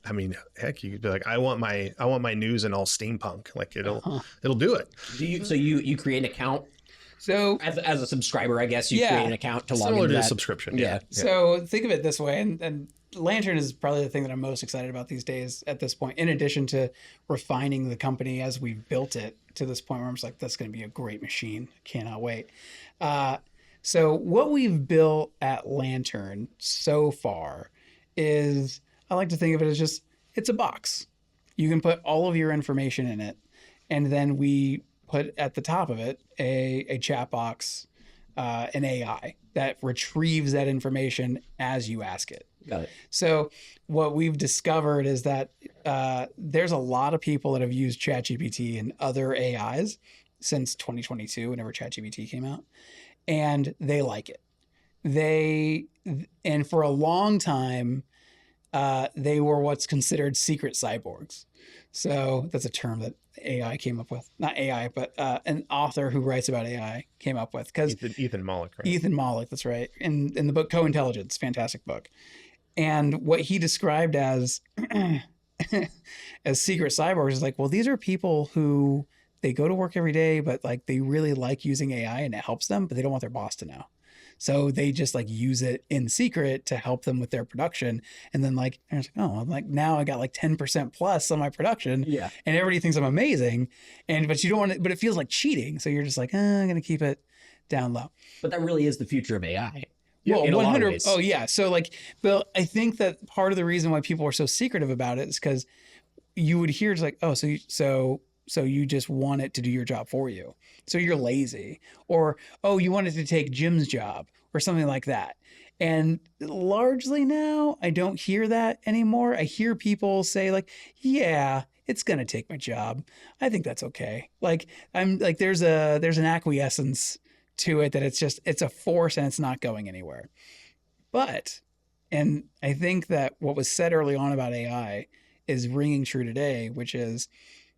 I mean, heck, you could be like, I want my news in all steampunk. Like it'll do it. So you create an account? So As a subscriber, I guess you create an account to log Similar into to a that. subscription. Yeah. So think of it this way, and Lantern is probably the thing that I'm most excited about these days at this point, in addition to refining the company as we've built it to this point where I'm just like, that's going to be a great machine. Cannot wait. So what we've built at Lantern so far is, I like to think of it as just, it's a box. You can put all of your information in it, and then we put at the top of it a chat box, an AI that retrieves that information as you ask it. Got it. So what we've discovered is that there's a lot of people that have used ChatGPT and other AIs since 2022, whenever ChatGPT came out, and they like it. And for a long time, they were what's considered secret cyborgs. So that's a term that AI came up with. Not AI, but an author who writes about AI came up with. Because Ethan Mollick, right? Ethan Mollick, that's right. In the book Co-Intelligence, fantastic book. And what he described as as secret cyborgs is like, well, these are people who they go to work every day, but like they really like using AI and it helps them, but they don't want their boss to know. So they just like use it in secret to help them with their production. And then like, I was like, oh, I'm like, now I got like 10% plus on my production. Yeah. And everybody thinks I'm amazing. But you don't want it, but it feels like cheating. So you're just like, I'm going to keep it down low. But that really is the future of AI. Well, in a lot of 100. ways. Oh yeah. So like, but I think that part of the reason why people are so secretive about it is because you would hear it's like, oh, so you just want it to do your job for you. So you're lazy, or, oh, you want it to take Jim's job or something like that. And largely now I don't hear that anymore. I hear people say like, yeah, it's going to take my job. I think that's okay. Like I'm like, there's an acquiescence to it that it's a force and it's not going anywhere. But, and I think that what was said early on about AI is ringing true today, which is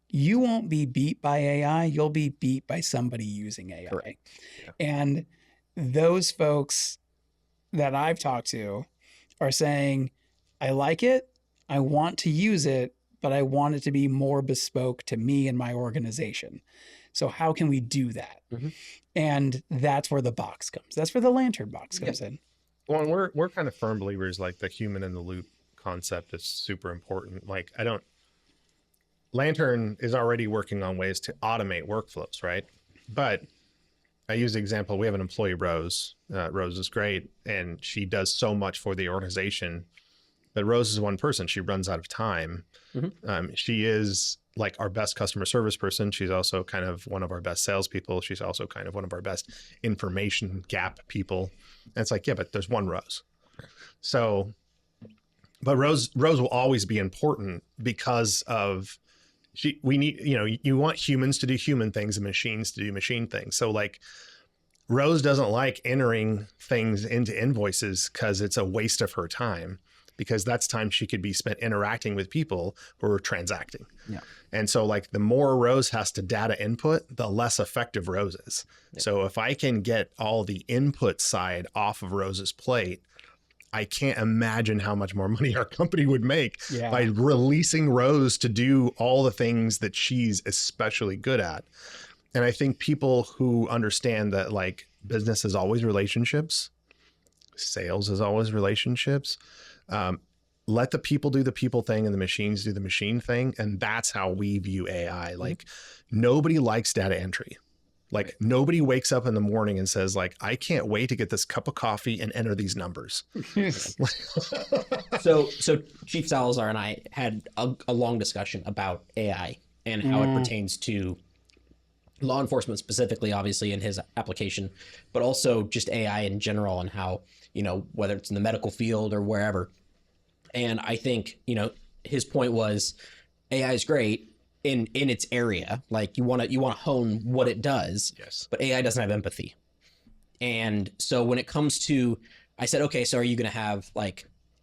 you won't be beat by AI. You'll be beat by somebody using AI. Correct. Yeah. And those folks that I've talked to are saying, I like it. I want to use it, but I want it to be more bespoke to me and my organization. So how can we do that? Mhm. And that's where the box comes. That's where the Lantern box comes in. Well, and we're kind of firm believers, like the human in the loop concept is super important. Like Lantern is already working on ways to automate workflows, right? But I use the example, we have an employee, Rose. Rose is great, and she does so much for the organization. But Rose is one person. She runs out of time. Mm-hmm. She is like our best customer service person. She's also kind of one of our best salespeople. She's also kind of one of our best information gap people. And it's like, yeah, but there's one Rose. So, but Rose will always be important because of we need, you want humans to do human things and machines to do machine things. So like Rose doesn't like entering things into invoices because it's a waste of her time, because that's time she could be spent interacting with people who are transacting. Yeah. And so like the more Rose has to data input, the less effective Rose is. Yeah. So if I can get all the input side off of Rose's plate, I can't imagine how much more money our company would make by releasing Rose to do all the things that she's especially good at. And I think people who understand that like business is always relationships, sales is always relationships, let the people do the people thing and the machines do the machine thing. And that's how we view AI. Like nobody likes data entry. Like nobody wakes up in the morning and says like, I can't wait to get this cup of coffee and enter these numbers. So Chief Salazar and I had a long discussion about AI and how it pertains to law enforcement specifically, obviously in his application, but also just AI in general and how, whether it's in the medical field or wherever. And I think, his point was AI is great in its area. Like you want to hone what it does, Yes. but AI doesn't have empathy. And so when it comes to, I said, okay, so are you going to have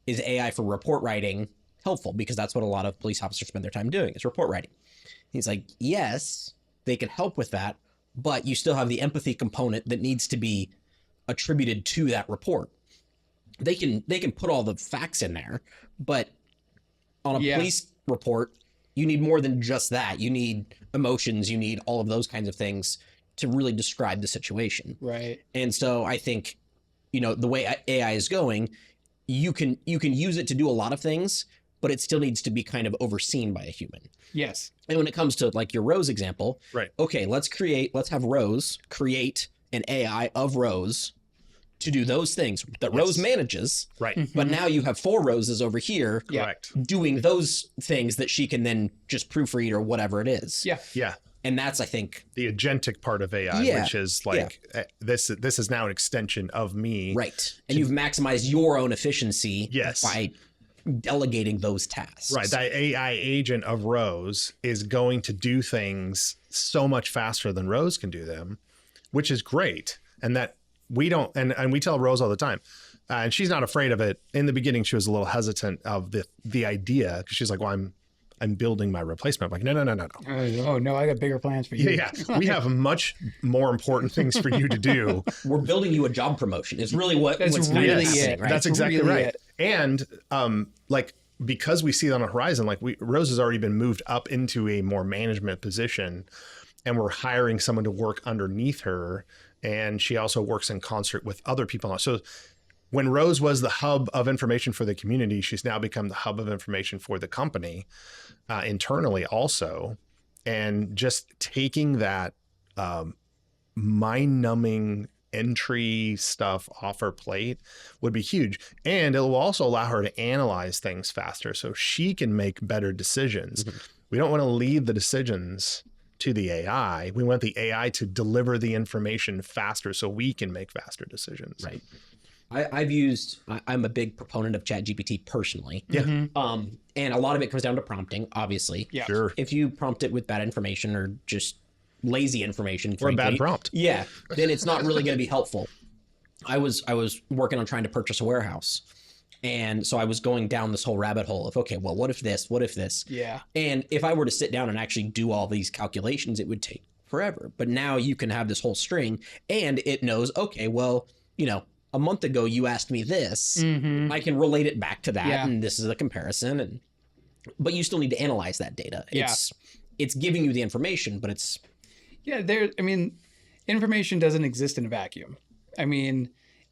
is AI for report writing helpful? Because that's what a lot of police officers spend their time doing is report writing. He's like, yes, they can help with that, but you still have the empathy component that needs to be attributed to that report. They can put all the facts in there, but on a police report, you need more than just that. You need emotions, you need all of those kinds of things to really describe the situation. Right. And so I think, the way AI is going, you can use it to do a lot of things, but it still needs to be kind of overseen by a human. Yes. And when it comes to your Rose example, Right. Okay, let's have Rose create an AI of Rose to do those things that Rose manages. Right. But now you have 4 Roses over here Correct. doing those things that she can then just proofread or whatever it is. Yeah. Yeah. And that's, I think, The agentic part of AI, Yeah. which is this is now an extension of me. right. And you've maximized your own efficiency Yes. by delegating those tasks. Right. That AI agent of Rose is going to do things so much faster than Rose can do them, which is great. And that we don't, and we tell Rose all the time, and she's not afraid of it. In the beginning, she was a little hesitant of the idea because she's like, well, I'm building my replacement. I'm like, no. Oh no, I got bigger plans for you. Yeah. We have much more important things for you to do. We're building you a job promotion. Is really what's That's kind of really happening, it. right? That's exactly really right. it. And because we see it on the horizon, Rose has already been moved up into a more management position, and we're hiring someone to work underneath her. And she also works in concert with other people. So when Rose was the hub of information for the community, she's now become the hub of information for the company internally also. And just taking that mind-numbing entry stuff off her plate would be huge. And it will also allow her to analyze things faster so she can make better decisions. Mm-hmm. We don't want to leave the decisions to the AI. We want the AI to deliver the information faster so we can make faster decisions. Right. I'm a big proponent of ChatGPT personally. Yeah. And a lot of it comes down to prompting, obviously. Yeah. Sure. If you prompt it with bad information or just lazy information, Or a bad frankly, prompt. yeah, then it's not really going to be helpful. I was working on trying to purchase a warehouse. And so I was going down this whole rabbit hole of, okay, well, what if this? What if this? Yeah. And if I were to sit down and actually do all these calculations, it would take forever. But now you can have this whole string and it knows, okay, well, a month ago you asked me this. I can relate it back to that. Yeah. And this is a comparison. But you still need to analyze that data. Yeah. It's giving you the information, but it's... Yeah, information doesn't exist in a vacuum.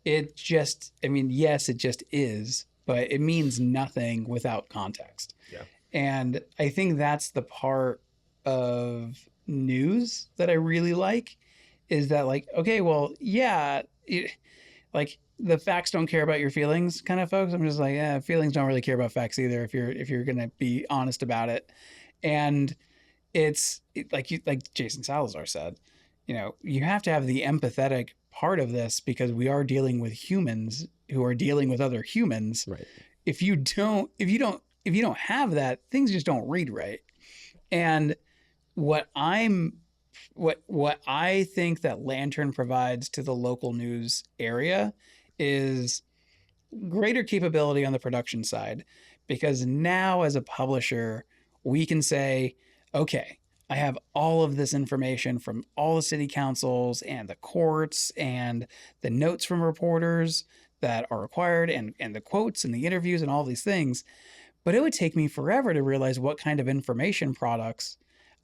Yes, it just is, but it means nothing without context. Yeah. And I think that's the part of news that I really like is that the facts don't care about your feelings kind of folks. I'm just like, feelings don't really care about facts either if you're going to be honest about it. And it's like Jason Salazar said, you have to have the empathetic part of this because we are dealing with humans who are dealing with other humans. Right. If you don't have that, things just don't read right. And what I think that Lantern provides to the local news area is greater capability on the production side, because now as a publisher, we can say, okay, I have all of this information from all the city councils and the courts and the notes from reporters that are required and the quotes and the interviews and all these things. But it would take me forever to realize what kind of information products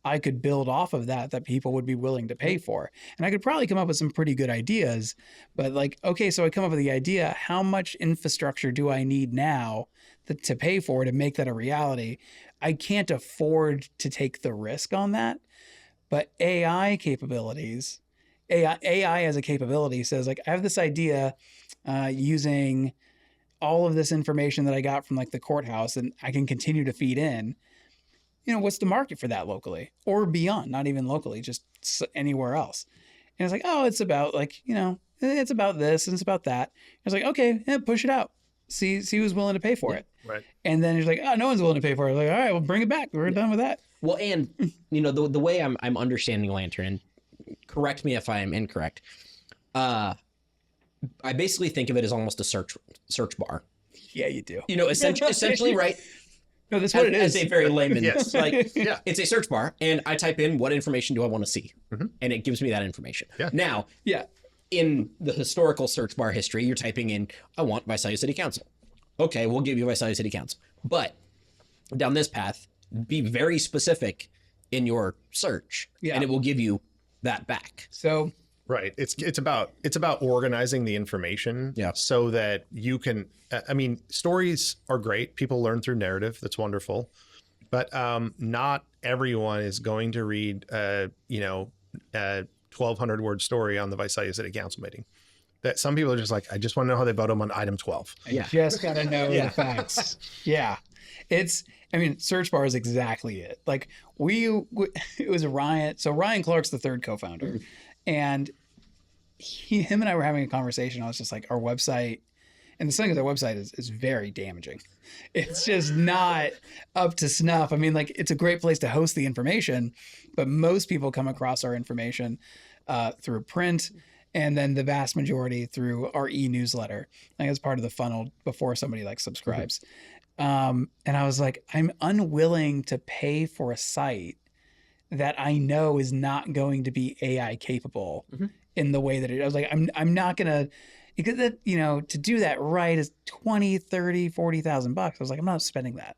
I could build off of that people would be willing to pay for. And I could probably come up with some pretty good ideas, but so I come up with the idea, how much infrastructure do I need now to pay for to make that a reality? I can't afford to take the risk on that. But AI as a capability says, I have this idea using all of this information that I got from the courthouse, and I can continue to feed in. what's the market for that locally or beyond, not even locally, just anywhere else. And it's like, oh, it's about like, it's about this and it's about that. It's like, okay, yeah, push it out. See who's willing to pay for it. Right. And then you're like, oh, no one's willing to pay for it. Like, all right, well, bring it back. We're done with that. Well, and the way I'm understanding Lantern, and correct me if I am incorrect. I basically think of it as almost a search bar. Yeah, you do. Essentially, right? No, that's what it is. As a very layman, Yes. like Yeah. it's a search bar, and I type in what information do I want to see, and it gives me that information. Yeah. Now, Yeah. in the historical search bar history, you're typing in, I want Visalia City Council. Okay, we'll give you Visalia City Council. But down this path, be very specific in your search, Yeah. and it will give you that back. So Right. It's about organizing the information so that you can, I mean, stories are great. People learn through narrative. That's wonderful. But not everyone is going to read, a 1,200 word story on the Visalia City Council meeting. That some people are just like, I just want to know how they vote on item 12. I just got to know the facts. Yeah. Search bar is exactly it. Like it was Ryan. So Ryan Clark's the third co-founder, and him and I were having a conversation. I was just like, our website, and the thing is, our website is very damaging. It's just not up to snuff. I mean, like, it's a great place to host the information, but most people come across our information through print, and then the vast majority through our e-newsletter. I think it's part of the funnel before somebody like subscribes. And I was like, I'm unwilling to pay for a site that I know is not going to be AI capable in the way that I was like, I'm not going to, because that, to do that right is 20, 30, 40,000 bucks. I was like, I'm not spending that.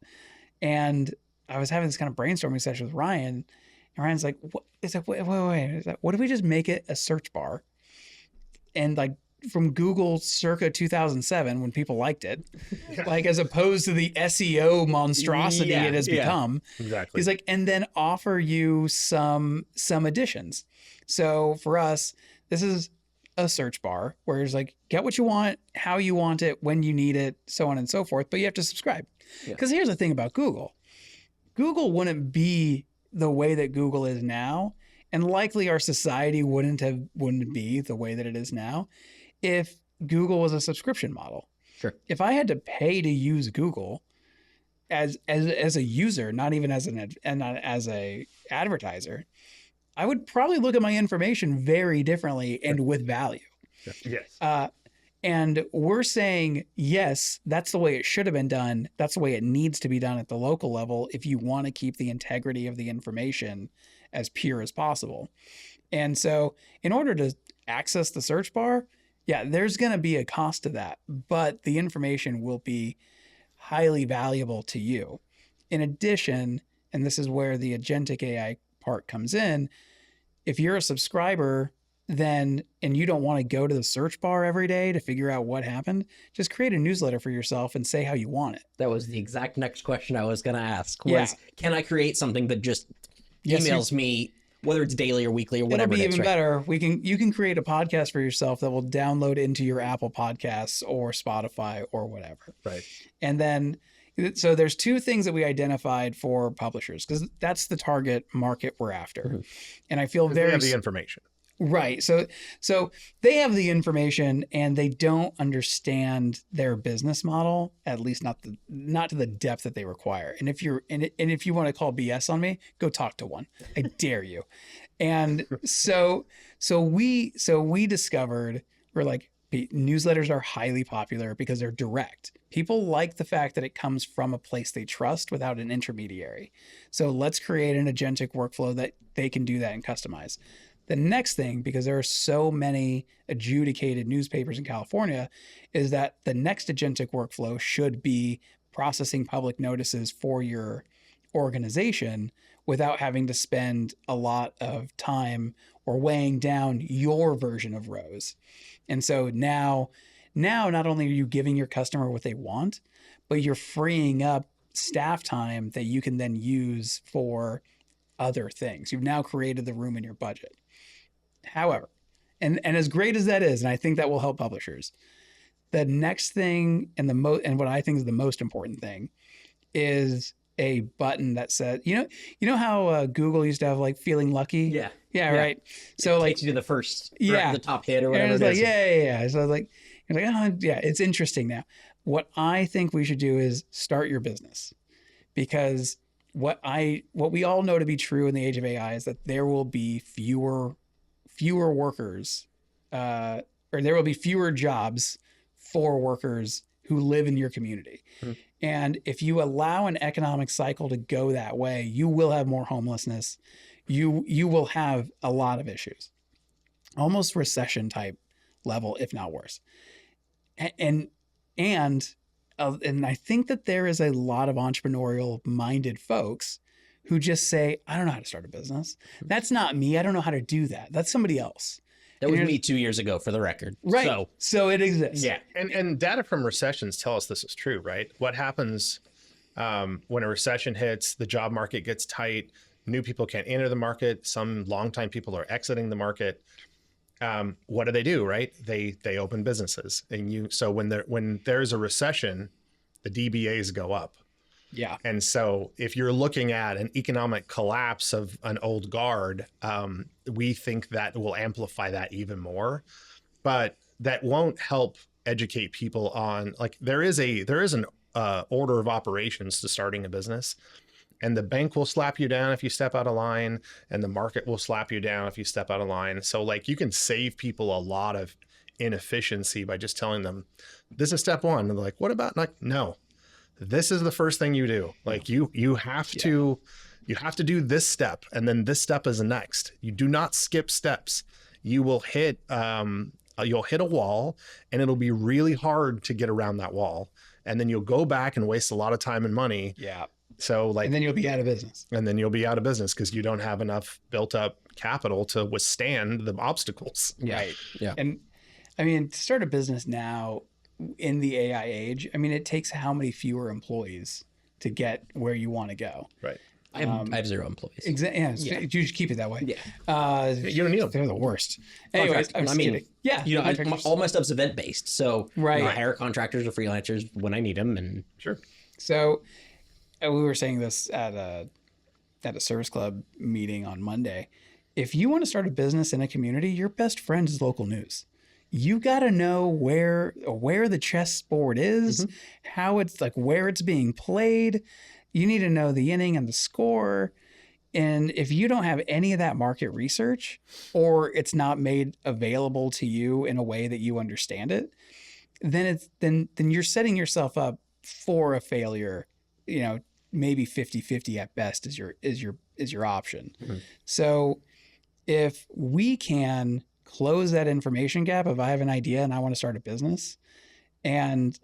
And I was having this kind of brainstorming session with Ryan, and Ryan's like, what? It's like, wait. It's like, what if we just make it a search bar? And like, from Google circa 2007 when people liked it, like as opposed to the SEO monstrosity it has become. Exactly. He's like, and then offer you some additions. So for us, this is a search bar where it's like, get what you want, how you want it, when you need it, so on and so forth. But you have to subscribe. Because here's the thing about Google. Google wouldn't be the way that Google is now, and likely our society wouldn't be the way that it is now if Google was a subscription model. Sure. If I had to pay to use Google as a user, not even as a advertiser, I would probably look at my information very differently and with value. Yes. And we're saying, yes, that's the way it should have been done. That's the way it needs to be done at the local level if you want to keep the integrity of the information as pure as possible. And so in order to access the search bar, there's going to be a cost to that, but the information will be highly valuable to you. In addition, and this is where the agentic AI part comes in, if you're a subscriber, and you don't want to go to the search bar every day to figure out what happened, just create a newsletter for yourself and say how you want it. That was the exact next question I was going to ask. Can I create something that just emails me, whether it's daily or weekly or whatever? It'll be even better. You can create a podcast for yourself that will download into your Apple Podcasts or Spotify or whatever. Right. And then, so there's two things that we identified for publishers, because that's the target market we're after. And I feel They have the information. Right. So they have the information and they don't understand their business model, at least not to the depth that they require. And if you want to call BS on me, go talk to one. I dare you. And so we discovered, we're like, newsletters are highly popular because they're direct. People like the fact that it comes from a place they trust without an intermediary. So let's create an agentic workflow that they can do that and customize. The next thing, because there are so many adjudicated newspapers in California, is that the next agentic workflow should be processing public notices for your organization without having to spend a lot of time or weighing down your version of rows. And so now not only are you giving your customer what they want, but you're freeing up staff time that you can then use for other things. You've now created the room in your budget. However, and as great as that is, and I think that will help publishers, the next thing and what I think is the most important thing is a button that said, you know how Google used to have like feeling lucky? Yeah. Yeah. Right. So like, Takes you to the first, Yeah. the top hit or and whatever it's it like, is. yeah. So I was like, oh, yeah, it's interesting now. What I think we should do is start your business, because what we all know to be true in the age of AI is that there will be fewer workers, or there will be fewer jobs for workers who live in your community. And if you allow an economic cycle to go that way, you will have more homelessness. You will have a lot of issues, almost recession type level, if not worse. And I think that there is a lot of entrepreneurial minded folks who just say, I don't know how to start a business. That's not me. I don't know how to do that. That's somebody else. That was me 2 years ago, for the record. Right. So it exists. Yeah. And data from recessions tell us this is true, right? What happens when a recession hits, the job market gets tight, new people can't enter the market, some longtime people are exiting the market. What do, right? They open businesses. And so when there's a recession, the DBAs go up. Yeah. And so if you're looking at an economic collapse of an old guard, we think that will amplify that even more, but that won't help educate people on, like, there is an order of operations to starting a business, and the bank will slap you down if you step out of line, and the market will slap you down if you step out of line. So like, you can save people a lot of inefficiency by just telling them, this is step one. And they're like, what about, like, no, this is the first thing you do. Like, you have to do this step, and then this step is the next. You do not skip steps. You will hit a wall, and it'll be really hard to get around that wall. And then you'll go back and waste a lot of time and money. Yeah. So like, and then you'll be out of business. Because you don't have enough built up capital to withstand the obstacles. Right. Yeah. And I mean, to start a business now in the AI age, I mean, it takes how many fewer employees to get where you want to go? Right. I have 0 employees. Yeah. You should keep it that way. Yeah. You don't need them. They're the worst. Anyways, I'm just kidding. Yeah. You know, all my stuff's event based. So Right. I hire contractors or freelancers when I need them. And Sure. So we were saying this at a service club meeting on Monday. If you want to start a business in a community, your best friend is local news. You got to know where the chessboard is, how it's like, where it's being played. You need to know the inning and the score. And if you don't have any of that market research, or it's not made available to you in a way that you understand it, then you're setting yourself up for a failure. You know, maybe 50-50 at best is your option. So if we can close that information gap, if I have an idea and I want to start a business, and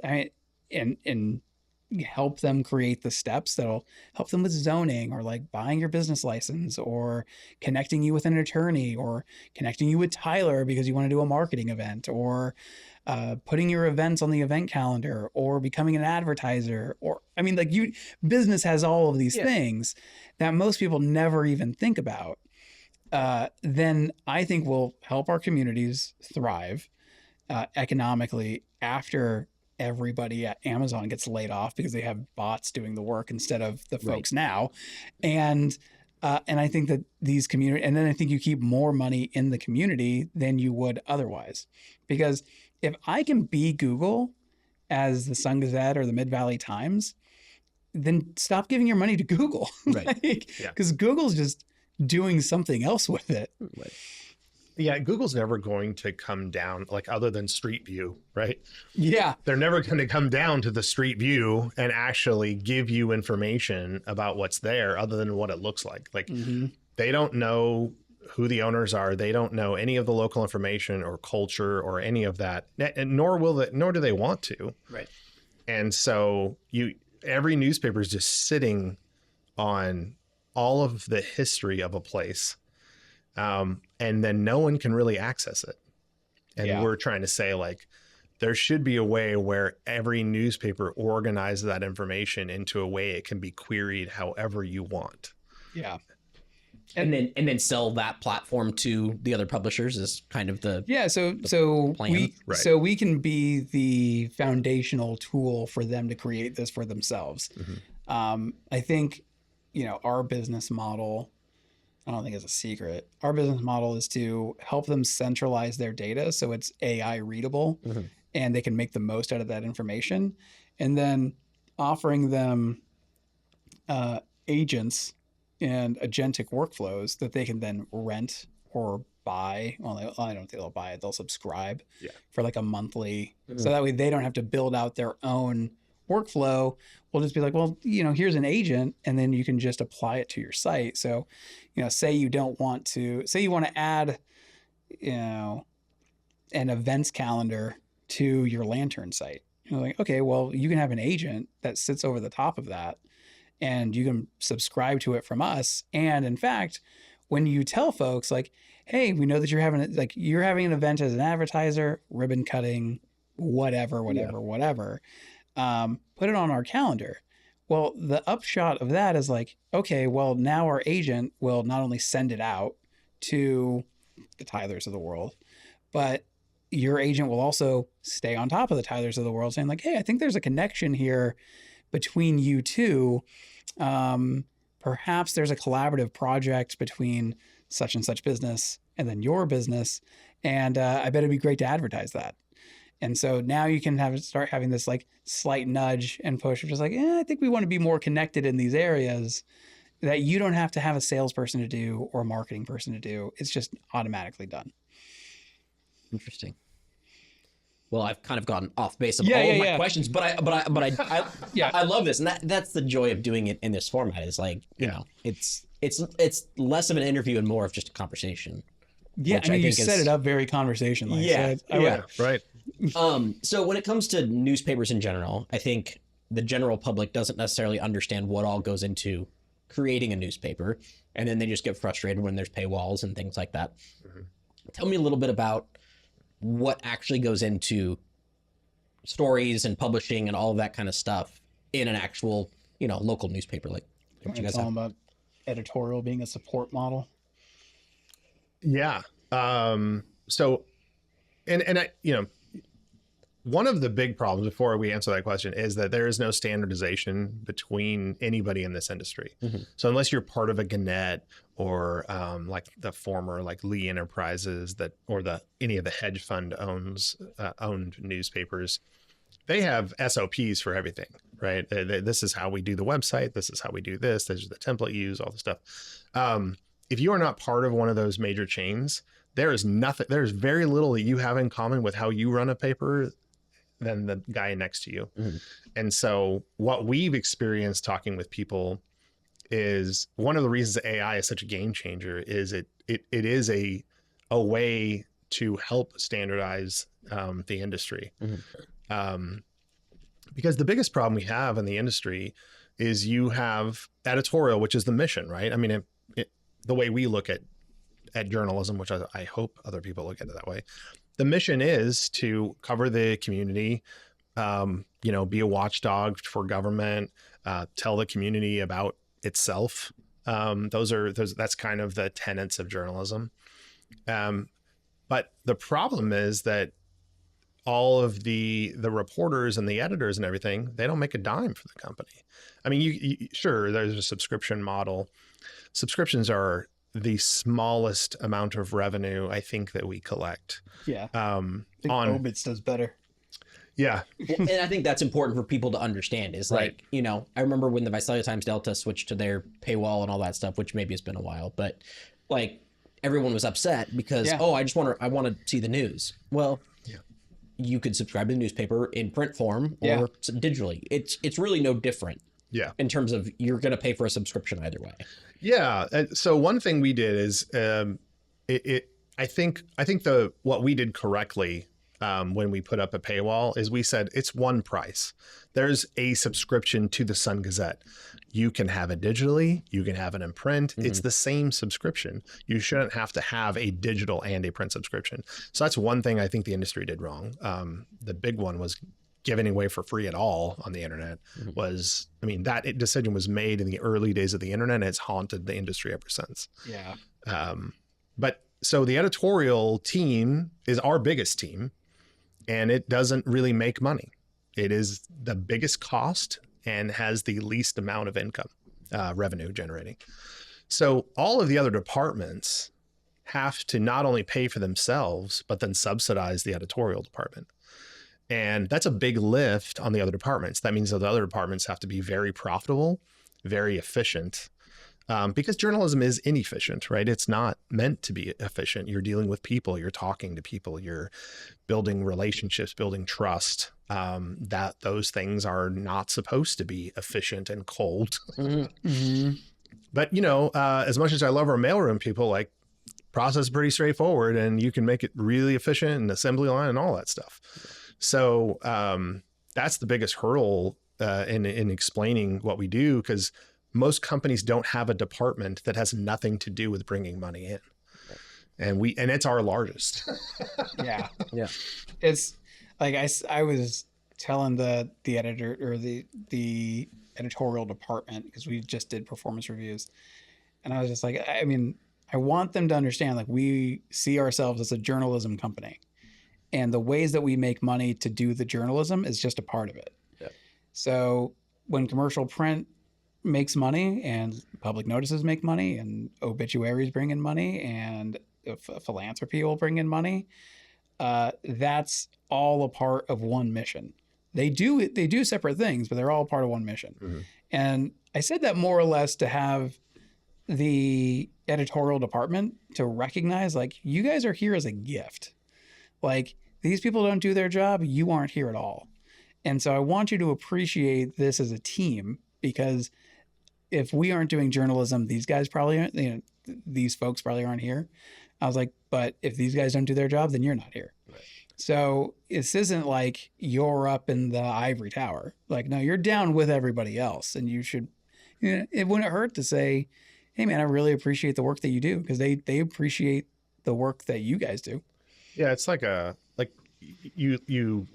help them create the steps that'll help them with zoning, or like buying your business license, or connecting you with an attorney, or connecting you with Tyler because you want to do a marketing event, or putting your events on the event calendar, or becoming an advertiser, or I mean, like, business has all of these things that most people never even think about. Then I think we'll help our communities thrive economically after everybody at Amazon gets laid off because they have bots doing the work instead of the folks now. And I think that these community, and then I think you keep more money in the community than you would otherwise. Because if I can be Google as the Sun Gazette or the Mid-Valley Times, then stop giving your money to Google. Right. Because Google's just doing something else with it. Right. Yeah, Google's never going to come down, like, other than Street View, right? Yeah. They're never going to come down to the Street View and actually give you information about what's there other than what it looks like. Like, they don't know who the owners are. They don't know any of the local information or culture or any of that, and nor do they want to. Right. And so every newspaper is just sitting on all of the history of a place. And then no one can really access it. And we're trying to say, like, there should be a way where every newspaper organizes that information into a way it can be queried however you want. Yeah. And then sell that platform to the other publishers is kind of the plan. Right. So we can be the foundational tool for them to create this for themselves. I think, our business model, I don't think it's a secret. Our business model is to help them centralize their data so it's AI readable and they can make the most out of that information. And then offering them agents and agentic workflows that they can then rent or buy. Well, I don't think they'll buy it. They'll subscribe for like a monthly. So that way they don't have to build out their own workflow. We'll just be like, well, here's an agent, and then you can just apply it to your site. So, say you want to add, an events calendar to your Lantern site. You're like, okay, well, you can have an agent that sits over the top of that, and you can subscribe to it from us. And in fact, when you tell folks like, hey, we know that you're having an event as an advertiser, ribbon cutting, whatever, put it on our calendar. Well, the upshot of that is like, okay, well, now our agent will not only send it out to the Tylers of the world, but your agent will also stay on top of the Tylers of the world saying like, hey, I think there's a connection here between you two. Perhaps there's a collaborative project between such and such business and then your business. And I bet it'd be great to advertise that. And so now you can start having this like slight nudge and push, which is like, I think we want to be more connected in these areas that you don't have to have a salesperson to do or a marketing person to do. It's just automatically done. Interesting. Well, I've kind of gotten off base of all of my questions, but I love this, and that's the joy of doing it in this format. Is like, it's less of an interview and more of just a conversation. Yeah, I mean, you set it up very conversational. Yeah, right. So when it comes to newspapers in general, I think the general public doesn't necessarily understand what all goes into creating a newspaper, and then they just get frustrated when there's paywalls and things like that. Tell me a little bit about what actually goes into stories and publishing and all of that kind of stuff in an actual, local newspaper. Like what you guys have about editorial being a support model. Yeah. So, and I, one of the big problems before we answer that question is that there is no standardization between anybody in this industry. So unless you're part of a Gazette or like the former like Lee Enterprises or any of the hedge fund owned newspapers, they have SOPs for everything, right? This is how we do the website. This is how we do this. This is the template you use, all the stuff. If you are not part of one of those major chains, there's very little that you have in common with how you run a paper than the guy next to you. And so what we've experienced talking with people is one of the reasons that AI is such a game changer is it is a way to help standardize the industry. Because the biggest problem we have in the industry is you have editorial, which is the mission, right? I mean, the way we look at journalism, which I hope other people look at it that way. The mission is to cover the community, be a watchdog for government, tell the community about itself. That's kind of the tenets of journalism. But the problem is that all of the reporters and the editors and everything, they don't make a dime for the company. I mean, sure, there's a subscription model. Subscriptions are the smallest amount of revenue I think that we collect. Yeah. I think Obits does better. Yeah. And I think that's important for people to understand is like, I remember when the Visalia Times Delta switched to their paywall and all that stuff, which maybe it's been a while, but like everyone was upset because, I want to see the news. Well, you could subscribe to the newspaper in print form or digitally. It's really no different. Yeah. In terms of you're going to pay for a subscription either way. Yeah. So one thing we did is I think what we did correctly when we put up a paywall is we said it's one price. There's a subscription to the Sun Gazette. You can have it digitally. You can have it in print. It's the same subscription. You shouldn't have to have a digital and a print subscription. So that's one thing I think the industry did wrong. The big one was giving away for free at all on the internet that decision was made in the early days of the internet and it's haunted the industry ever since. Yeah. But so the editorial team is our biggest team and it doesn't really make money. It is the biggest cost and has the least amount of income, revenue generating. So all of the other departments have to not only pay for themselves, but then subsidize the editorial department. And that's a big lift on the other departments. That means that the other departments have to be very profitable, very efficient, because journalism is inefficient, right? It's not meant to be efficient. You're dealing with people, you're talking to people, you're building relationships, building trust. That those things are not supposed to be efficient and cold. But, you know, as much as I love our mailroom people, like, process is pretty straightforward and you can make it really efficient and assembly line and all that stuff. So that's the biggest hurdle in explaining what we do, because most companies don't have a department that has nothing to do with bringing money in. And it's our largest. Yeah. Yeah. It's like I was telling the editor or the editorial department, because we just did performance reviews, and I was just like, I mean, I want them to understand, like, we see ourselves as a journalism company, and the ways that we make money to do the journalism is just a part of it. Yeah. So when commercial print makes money and public notices make money and obituaries bring in money and philanthropy will bring in money, that's all a part of one mission. They do separate things, but they're all part of one mission. And I said that more or less to have the editorial department to recognize, like, you guys are here as a gift. Like, these people don't do their job, you aren't here at all. And so I want you to appreciate this as a team, because if we aren't doing journalism, these guys probably aren't, you know, these folks probably aren't here. I was like, but if these guys don't do their job, then you're not here. Right. So this isn't like you're up in the ivory tower. Like, no, you're down with everybody else. And you should, you know, it wouldn't hurt to say, hey man, I really appreciate the work that you do, because they appreciate the work that you guys do. Yeah, it's like you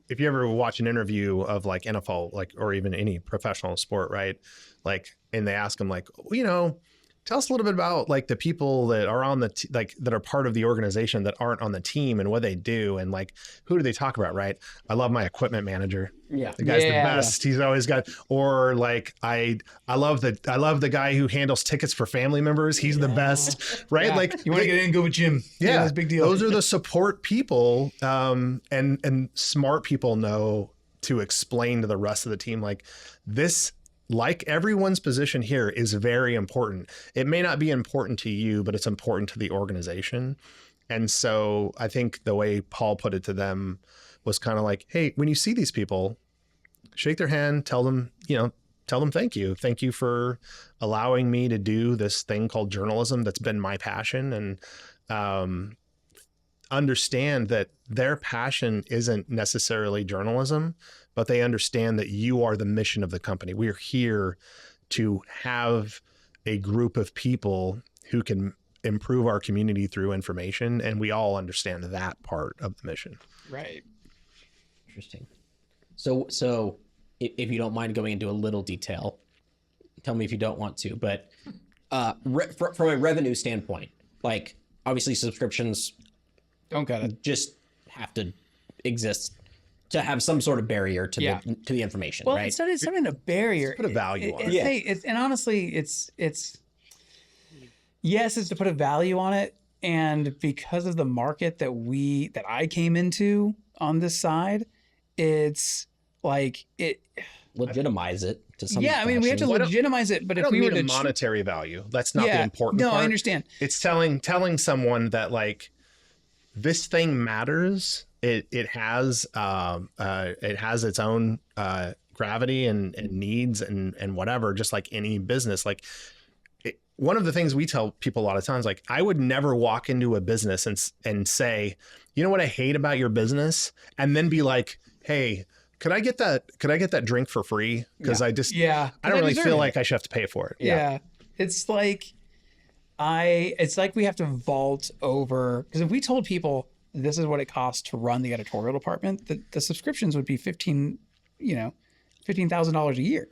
if you ever watch an interview of like NFL, like, or even any professional sport, right? Like, and they ask them like, well, you know, tell us a little bit about like the people that are on the that are part of the organization that aren't on the team and what they do, and like, who do they talk about, right? I love my equipment manager. Yeah, the guy's the best. He's always got. Or like, I love the guy who handles tickets for family members. He's the best, right? Yeah. Like, you want to get in, go with Jim. Yeah, that's a big deal. Those are the support people, and smart people know to explain to the rest of the team, like, this, like everyone's position here, is very important. It may not be important to you, but it's important to the organization. And so I think the way Paul put it to them was kind of like, hey, when you see these people, shake their hand, tell them thank you. Thank you for allowing me to do this thing called journalism that's been my passion. And understand that their passion isn't necessarily journalism, but they understand that you are the mission of the company. We're here to have a group of people who can improve our community through information, and we all understand that part of the mission. Right. Interesting. So if you don't mind going into a little detail, tell me if you don't want to, but from a revenue standpoint, like, obviously subscriptions don't cut it, just have to exist to have some sort of barrier to the information, well, right? It's not even a barrier. Just put a value on it. Yeah. And honestly, it's yes, it's to put a value on it. And because of the market that I came into on this side, it's like it legitimize it to some. Yeah, I mean, we have to legitimize it. But if we were to monetary value, that's not the important part. No, I understand. It's telling someone that, like, this thing matters. It has its own gravity and needs and whatever, just like any business. Like, one of the things we tell people a lot of times, like, I would never walk into a business and say, you know what I hate about your business, and then be like, hey, could I get that drink for free? Because I don't really feel like I should have to pay for it. Yeah. It's like we have to vault over, because if we told people this is what it costs to run the editorial department, the subscriptions would be $15,000 a year,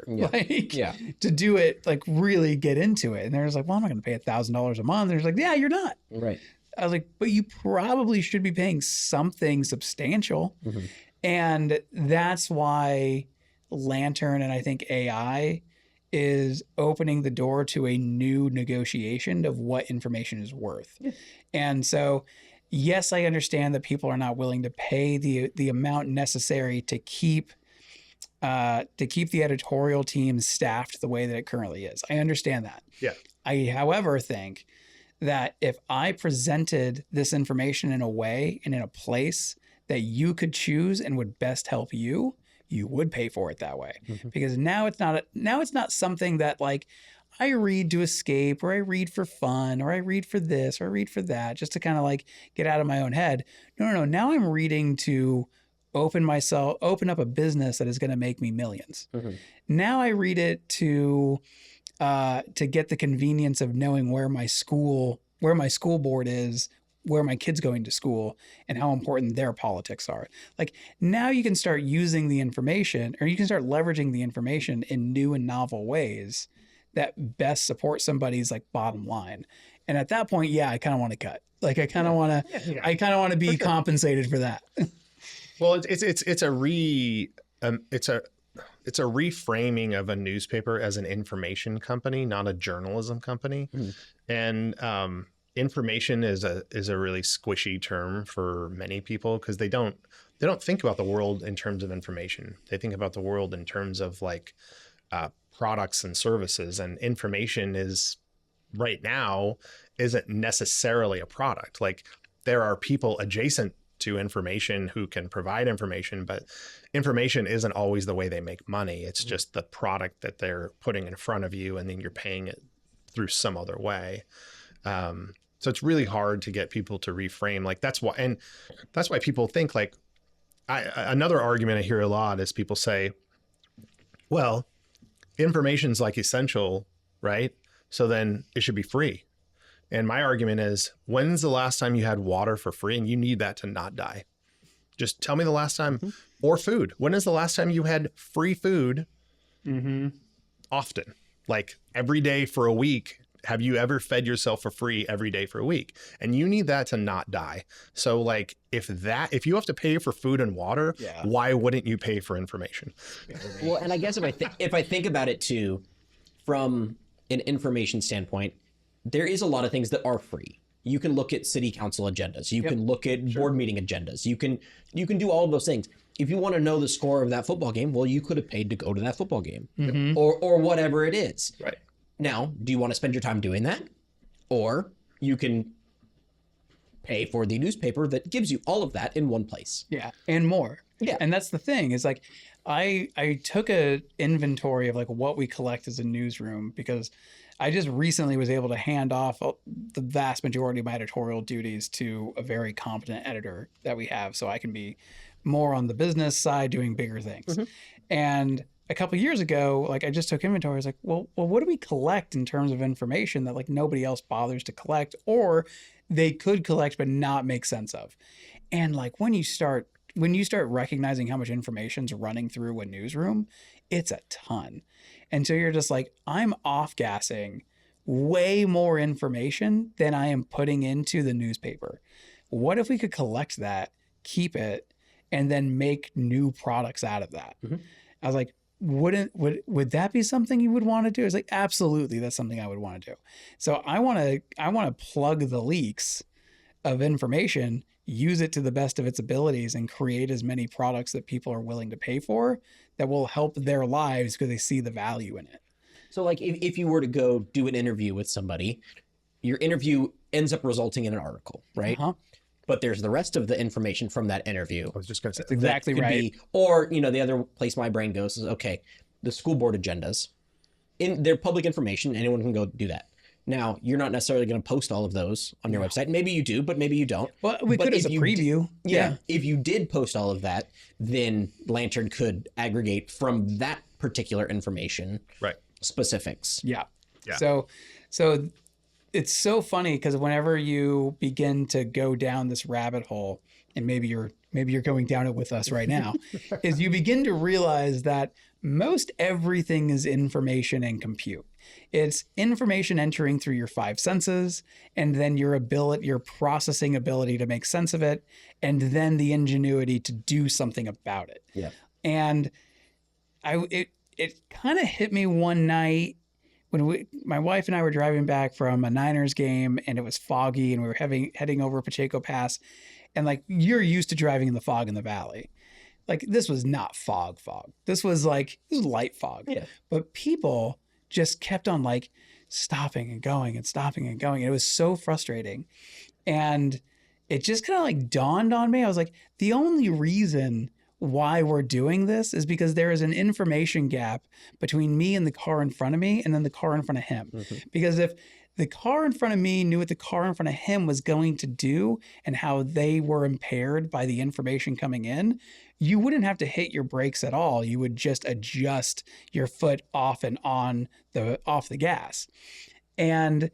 to do it, like, really get into it. And they're just like, well, I'm not going to pay $1,000 a month. They're just like, yeah, you're not. Right. I was like, but you probably should be paying something substantial. Mm-hmm. And that's why, Lantern and I think AI is opening the door to a new negotiation of what information is worth. Yeah. And so, yes, I understand that people are not willing to pay the amount necessary to keep the editorial team staffed the way that it currently is. I understand that. Yeah. I, however, think that if I presented this information in a way and in a place that you could choose and would best help you, you would pay for it that way. Because now it's not something that like I read to escape, or I read for fun, or I read for this, or I read for that, just to kind of like get out of my own head. No. Now I'm reading to open up a business that is going to make me millions. Now I read it to get the convenience of knowing where my school board is, where my kid's going to school, and how important their politics are. Like now you can start using the information, or you can start leveraging the information in new and novel ways that best support somebody's like bottom line. And at that point, yeah, I kind of want to cut. Like I kind of want to be compensated for that. Well, it's a reframing of a newspaper as an information company, not a journalism company. And information is a really squishy term for many people, because they don't think about the world in terms of information. They think about the world in terms of like products and services, and information is right now isn't necessarily a product. Like there are people adjacent to information who can provide information, but information isn't always the way they make money. It's just the product that they're putting in front of you, and then you're paying it through some other way. So it's really hard to get people to reframe. Like that's why people think like, another argument I hear a lot is people say, well, information's like essential, right? So then it should be free. And my argument is, when's the last time you had water for free and you need that to not die? Just tell me the last time. Or food. When is the last time you had free food? Often, like every day for a week. Have you ever fed yourself for free every day for a week? And you need that to not die. So like if you have to pay for food and water, why wouldn't you pay for information? Well, and I guess if I think about it too, from an information standpoint, there is a lot of things that are free. You can look at city council agendas. You can look at board meeting agendas. You can do all of those things. If you want to know the score of that football game, well, you could have paid to go to that football game, or whatever it is. Right. Now, do you want to spend your time doing that? Or you can pay for the newspaper that gives you all of that in one place. Yeah, and more. Yeah. And that's the thing, is like I took a inventory of like what we collect as a newsroom, because I just recently was able to hand off the vast majority of my editorial duties to a very competent editor that we have, so I can be more on the business side doing bigger things. And a couple of years ago, like I just took inventory. I was like, well, what do we collect in terms of information that like nobody else bothers to collect, or they could collect but not make sense of? And like when you start recognizing how much information's running through a newsroom, it's a ton. And so you're just like, I'm off-gassing way more information than I am putting into the newspaper. What if we could collect that, keep it, and then make new products out of that? I was like, would that be something you would want to do? It's like, absolutely, that's something I would want to do. So I want to plug the leaks of information, use it to the best of its abilities, and create as many products that people are willing to pay for that will help their lives because they see the value in it. So like if you were to go do an interview with somebody, your interview ends up resulting in an article, right? But there's the rest of the information from that interview. I was just going to say That's exactly right. Or, the other place my brain goes is, okay, the school board agendas, they're public information. Anyone can go do that. Now, you're not necessarily going to post all of those on your website. Maybe you do, but maybe you don't. Well, we could as a preview. If you did post all of that, then Lantern could aggregate from that particular information specifics. Yeah. So it's so funny because whenever you begin to go down this rabbit hole, and maybe you're going down it with us right now, is you begin to realize that most everything is information and compute. It's information entering through your five senses, and then your processing ability to make sense of it, and then the ingenuity to do something about it. Yeah. And it kind of hit me one night when my wife and I were driving back from a Niners game, and it was foggy, and we were heading over Pacheco Pass, and like, you're used to driving in the fog in the valley. Like, this was not fog. This was light fog. Yeah. But people just kept on like stopping and going and stopping and going. And it was so frustrating. And it just kind of like dawned on me. I was like, the only reason why we're doing this is because there is an information gap between me and the car in front of me, and then the car in front of him. Because if the car in front of me knew what the car in front of him was going to do and how they were impaired by the information coming in, you wouldn't have to hit your brakes at all. You would just adjust your foot off and on off the gas. And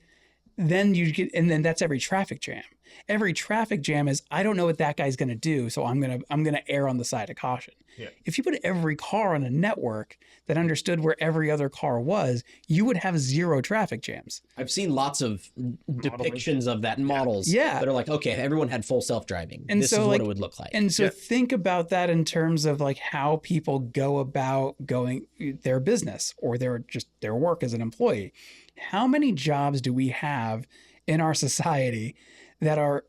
then then that's every traffic jam. Every traffic jam is, I don't know what that guy's going to do, so I'm going to err on the side of caution. Yeah. If you put every car on a network that understood where every other car was, you would have zero traffic jams. I've seen lots of depictions of that in models. Yeah. That are like, okay, if everyone had full self-driving, And this so, is what like, it would look like. And so Yeah. think about that in terms of like how people go about going their business or their work as an employee. How many jobs do we have in our society that are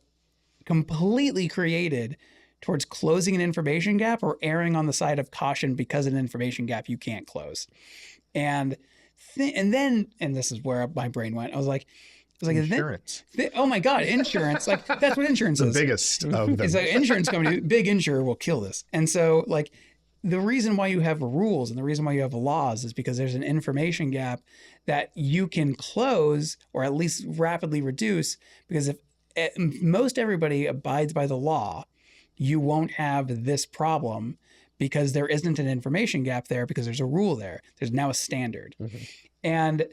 completely created towards closing an information gap or erring on the side of caution because of an information gap you can't close? And this is where my brain went. I was like, Insurance. oh my God, insurance. Like, that's what insurance The is. biggest of them. It's an insurance company, big insurer will kill this. And so, like, the reason why you have rules and the reason why you have laws is because there's an information gap that you can close or at least rapidly reduce. Because if most everybody abides by the law, you won't have this problem because there isn't an information gap there because there's a rule there. There's now a standard. And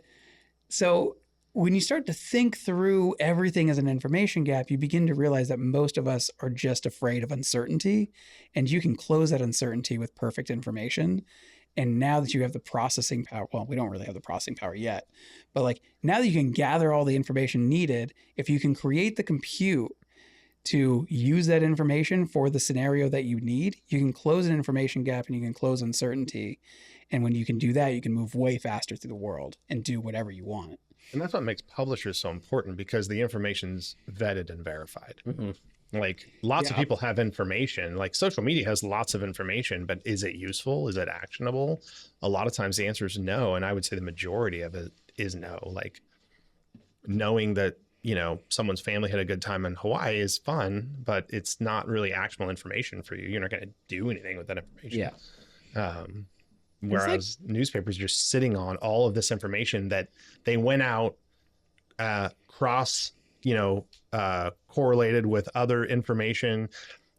so when you start to think through everything as an information gap, you begin to realize that most of us are just afraid of uncertainty, and you can close that uncertainty with perfect information. And now that you have the processing power, well, we don't really have the processing power yet, but like, now that you can gather all the information needed, if you can create the compute to use that information for the scenario that you need, you can close an information gap and you can close uncertainty. And when you can do that, you can move way faster through the world and do whatever you want. And that's what makes publishers so important, because the information's vetted and verified. Like, lots of Yeah. people have information. Like, social media has lots of information, but is it useful? Is it actionable? A lot of times the answer is no. And I would say the majority of it is no. Like, knowing that, someone's family had a good time in Hawaii is fun, but it's not really actionable information for you. You're not going to do anything with that information. Yeah. Whereas newspapers are just sitting on all of this information that they went out, correlated with other information,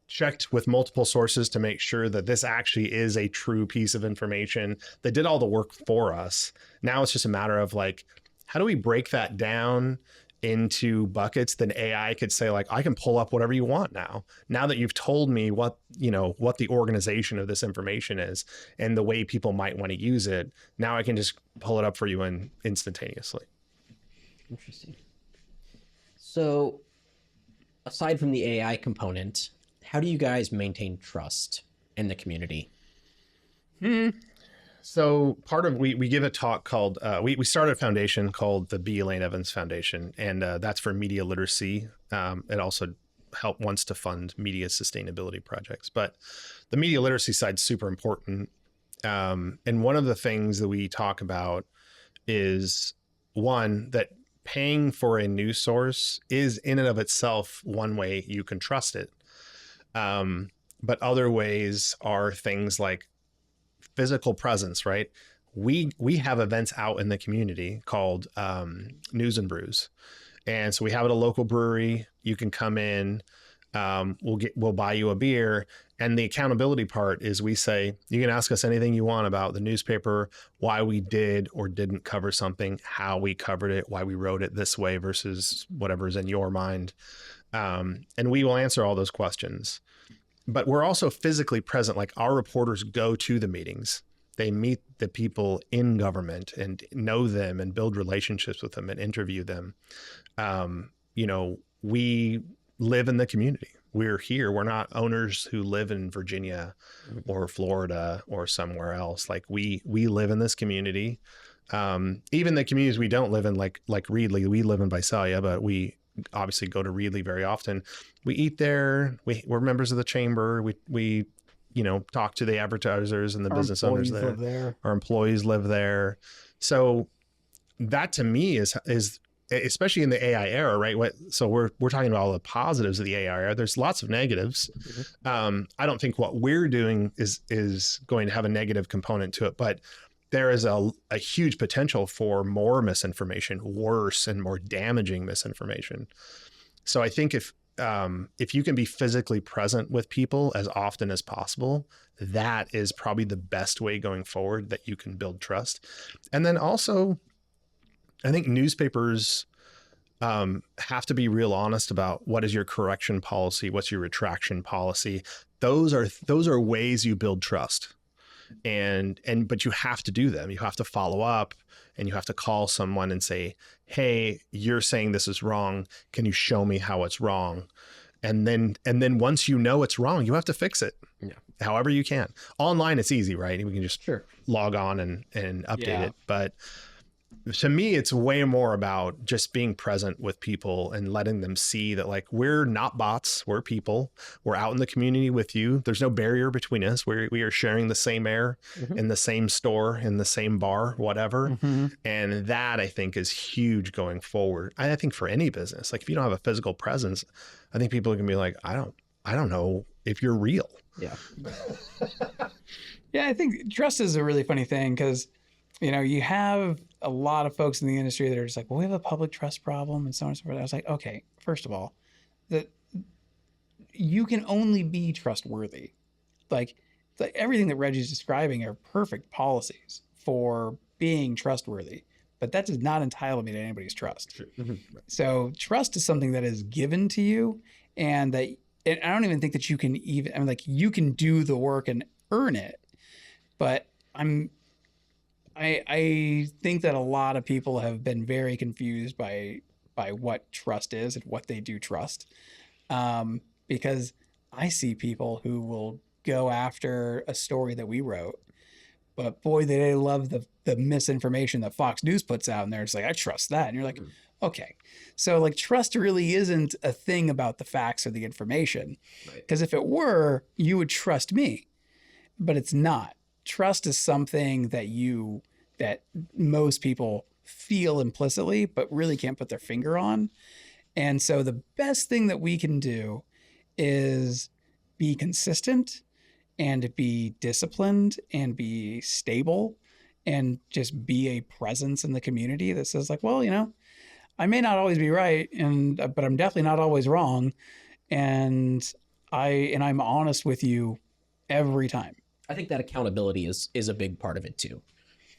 checked with multiple sources to make sure that this actually is a true piece of information. They did all the work for us. Now it's just a matter of like, how do we break that down into buckets? Then AI could say, like, I can pull up whatever you want now that you've told me what the organization of this information is and the way people might want to use it. Now I can just pull it up for you instantaneously. Interesting. So, aside from the AI component, how do you guys maintain trust in the community? So part of, we give a talk called, we started a foundation called the B. Elaine Evans Foundation, and that's for media literacy. It also wants to fund media sustainability projects, but the media literacy side is super important. And one of the things that we talk about is, one, that paying for a news source is in and of itself one way you can trust it. But other ways are things like physical presence, right? We have events out in the community called News and Brews. And so we have it at a local brewery. You can come in, we'll buy you a beer. And the accountability part is, we say, you can ask us anything you want about the newspaper, why we did or didn't cover something, how we covered it, why we wrote it this way versus whatever's in your mind. And we will answer all those questions. But we're also physically present. Like, our reporters go to the meetings. They meet the people in government and know them and build relationships with them and interview them. We live in the community. we're here. We're not owners who live in Virginia or Florida or somewhere else. Like we live in this community. Even the communities we don't live in, like Reedley, we live in Visalia, but we obviously go to Reedley very often. We eat there. We're members of the chamber. We talk to the advertisers and the business owners there. Our employees live there. So that to me is especially in the AI era, right? So we're talking about all the positives of the AI era. There's lots of negatives. I don't think what we're doing is going to have a negative component to it, but there is a huge potential for more misinformation, worse and more damaging misinformation. So I think if you can be physically present with people as often as possible, that is probably the best way going forward that you can build trust. And then also, I think newspapers have to be real honest about what is your correction policy, what's your retraction policy. Those are ways you build trust. But you have to do them. You have to follow up, and you have to call someone and say, hey, you're saying this is wrong. Can you show me how it's wrong? And then once you know it's wrong, you have to fix it. Yeah. However you can. Online, it's easy, right? We can just log on and update it. But to me, it's way more about just being present with people and letting them see that, like, we're not bots, we're people. We're out in the community with you. There's no barrier between us. We are sharing the same air in the same store, in the same bar, whatever. And that, I think, is huge going forward. I think for any business, like if you don't have a physical presence, I think people are gonna be like, I don't know if you're real. Yeah. Yeah, I think trust is a really funny thing because, you have a lot of folks in the industry that are just like, well, we have a public trust problem and so on and so forth. I was like, okay, first of all, that you can only be trustworthy. Like everything that Reggie's describing are perfect policies for being trustworthy, but that does not entitle me to anybody's trust. So trust is something that is given to you, and I don't even think that you can you can do the work and earn it, but I think that a lot of people have been very confused by what trust is and what they do trust. Because I see people who will go after a story that we wrote, but boy, they love the misinformation that Fox News puts out, and they're just like, I trust that. And you're like, okay. So like trust really isn't a thing about the facts or the information. Because if it were, you would trust me, but it's not. Trust is something that most people feel implicitly, but really can't put their finger on. And so the best thing that we can do is be consistent and be disciplined and be stable and just be a presence in the community that says like, well, I may not always be right, but I'm definitely not always wrong. And I'm honest with you every time. I think that accountability is a big part of it too.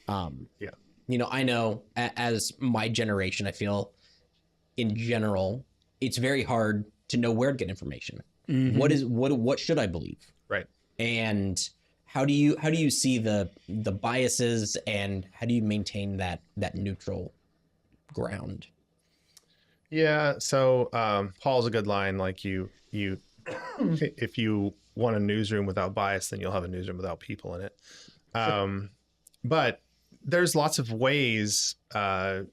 I know as my generation, I feel in general, it's very hard to know where to get information. What should I believe? Right. And how do you see the biases, and how do you maintain that neutral ground? Yeah. So Paul's a good line. Like you if you want a newsroom without bias, then you'll have a newsroom without people in it. But there's lots of ways to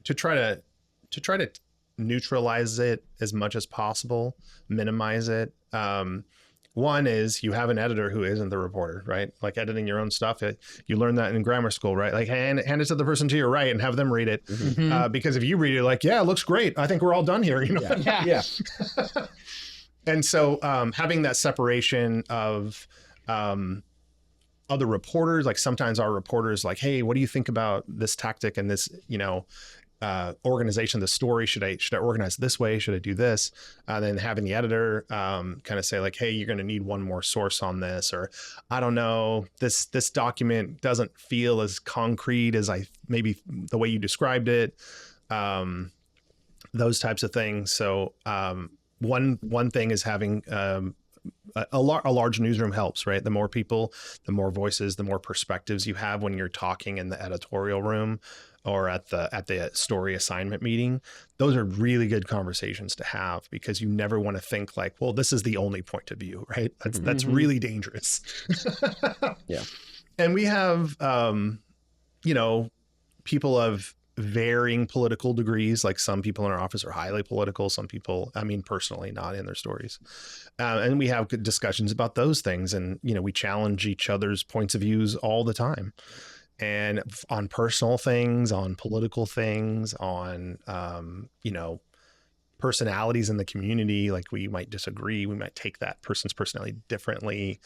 try to neutralize it as much as possible, minimize it. One is you have an editor who isn't the reporter, right? Like editing your own stuff. You learn that in grammar school, right? Like hand it to the person to your right and have them read it. Because if you read it like, yeah, it looks great. I think we're all done here. Yeah. And so having that separation of other reporters, like sometimes our reporters like, hey, what do you think about this tactic and this, organization, the story? Should I organize this way? Should I do this? Then having the editor kind of say like, hey, you're going to need one more source on this, or I don't know, this document doesn't feel as concrete as maybe the way you described it. Those types of things. So one thing is having a large newsroom helps, right? The more people, the more voices, the more perspectives you have when you're talking in the editorial room or at the story assignment meeting, those are really good conversations to have, because you never want to think like, well, this is the only point of view, right? That's really dangerous. Yeah. And we have, you know, people of varying political degrees. Like some people in our office are highly political. Some people, I mean, personally, not in their stories. And we have good discussions about those things. And, you know, we challenge each other's points of views all the time. And on personal things, on political things, on, you know, personalities in the community, like we might disagree, we might take that person's personality differently.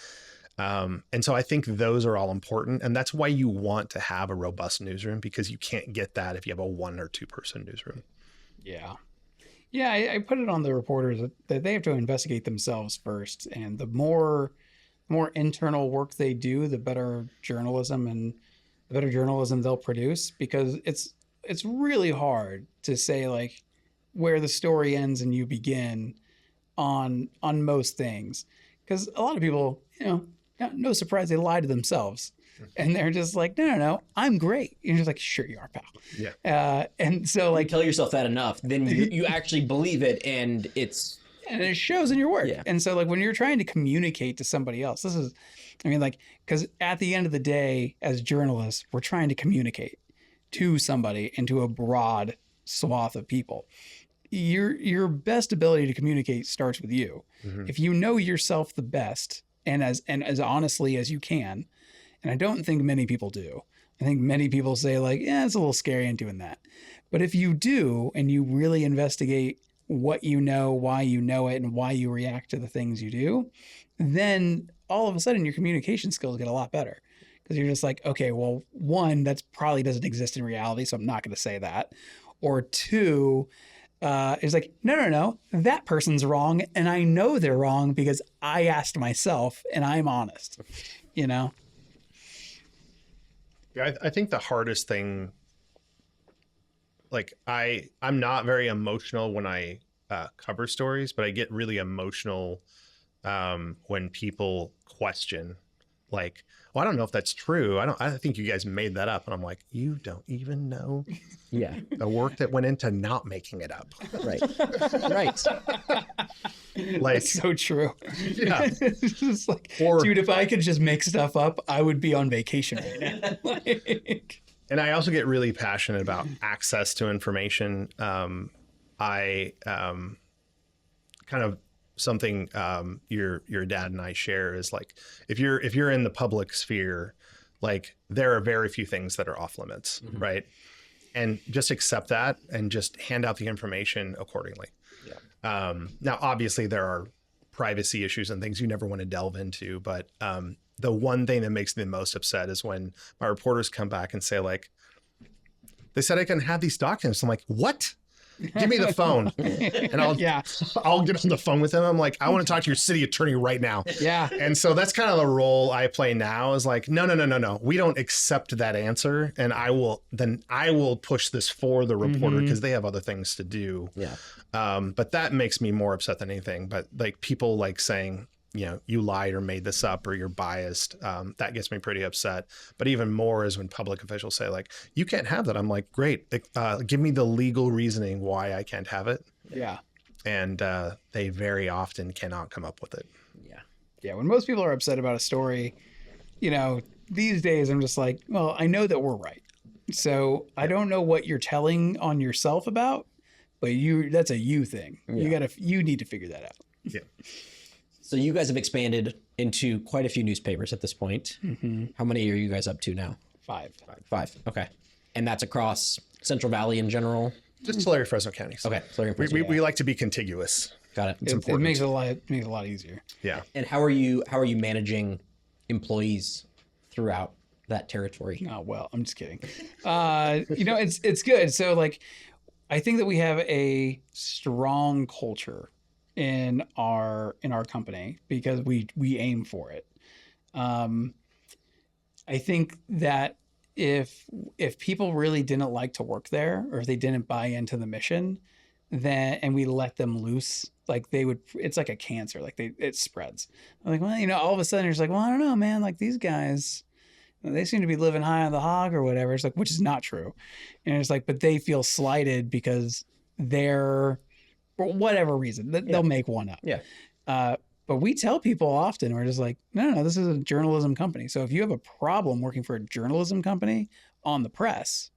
And so I think those are all important. And that's why you want to have a robust newsroom, because you can't get that if you have a 1 or 2 person newsroom. Yeah. Yeah. I put it on the reporters that they have to investigate themselves first. And the more internal work they do, the better journalism they'll produce, because it's really hard to say like where the story ends and you begin on most things. Because a lot of people, you know, no surprise, they lie to themselves, and they're just like, no, I'm great. And you're just like, sure you are, pal. Yeah. And so like, You tell yourself that enough, then you actually believe it, and it shows in your work. Yeah. And so like when you're trying to communicate to somebody else, because at the end of the day, as journalists, we're trying to communicate to somebody and to a broad swath of people. Your best ability to communicate starts with you. Mm-hmm. If you know yourself the best and as honestly as you can, and I don't think many people do. I think many people say like, yeah, it's a little scary in doing that. But if you do, and you really investigate what you know, why you know it, and why you react to the things you do, then all of a sudden your communication skills get a lot better. Because you're just like, okay, well, 1, that's probably doesn't exist in reality, so I'm not going to say that. Or 2, it's like, no, that person's wrong, and I know they're wrong because I asked myself, and I'm honest, you know? Yeah, I think the hardest thing, like I'm not very emotional when I cover stories, but I get really emotional when people question, like, well, I don't know if that's true. I think you guys made that up. And I'm like, you don't even know yeah, the work that went into not making it up. right, right. Like, That's so true. yeah. It's just like, Or- dude, if I could just make stuff up, I would be on vacation right now. Like, And I also get really passionate about access to information. I kind of something your dad and I share is like, if you're in the public sphere, like there are very few things that are off limits, right? And just accept that and just hand out the information accordingly. Yeah. Now, obviously, there are privacy issues and things you never want to delve into, but the one thing that makes me the most upset is when my reporters come back and say like, they said I can have these documents. I'm like, what? Give me the phone, and I'll get on the phone with them. I'm like, I want to talk to your city attorney right now. yeah. And so that's kind of the role I play now, is like, no. We don't accept that answer. And I will push this for the reporter because they have other things to do. Yeah. But that makes me more upset than anything. But like people like saying, you know, you lied or made this up or you're biased. That gets me pretty upset. But even more is when public officials say like, you can't have that. I'm like, great. Give me the legal reasoning why I can't have it. Yeah. And they very often cannot come up with it. Yeah. Yeah. When most people are upset about a story, you know, these days I'm just like, well, I know that we're right. So I don't know what you're telling on yourself about, but that's a you thing. Yeah. You need to figure that out. Yeah. So you guys have expanded into quite a few newspapers at this point. How many are you guys up to now? 5. 5. Okay. And that's across Central Valley in general? Just Tulare, Fresno counties. Okay. Tulare, We like to be contiguous. got it. It's It important. makes it a lot easier. Yeah. And how are you managing employees throughout that territory? Oh, well, I'm just kidding. You know, it's good. So like, I think that we have a strong culture in our company because we aim for it. I think that if people really didn't like to work there, or if they didn't buy into the mission, then and we let them loose, like it's like a cancer, like it spreads. I'm like, well, you know, all of a sudden you're just like, well, I don't know, man, like these guys, they seem to be living high on the hog or whatever. It's like, which is not true. And it's like, but they feel slighted because they're, for whatever reason, they'll make one up. Yeah. But we tell people often, we're just like, no, this is a journalism company. So if you have a problem working for a journalism company on the press,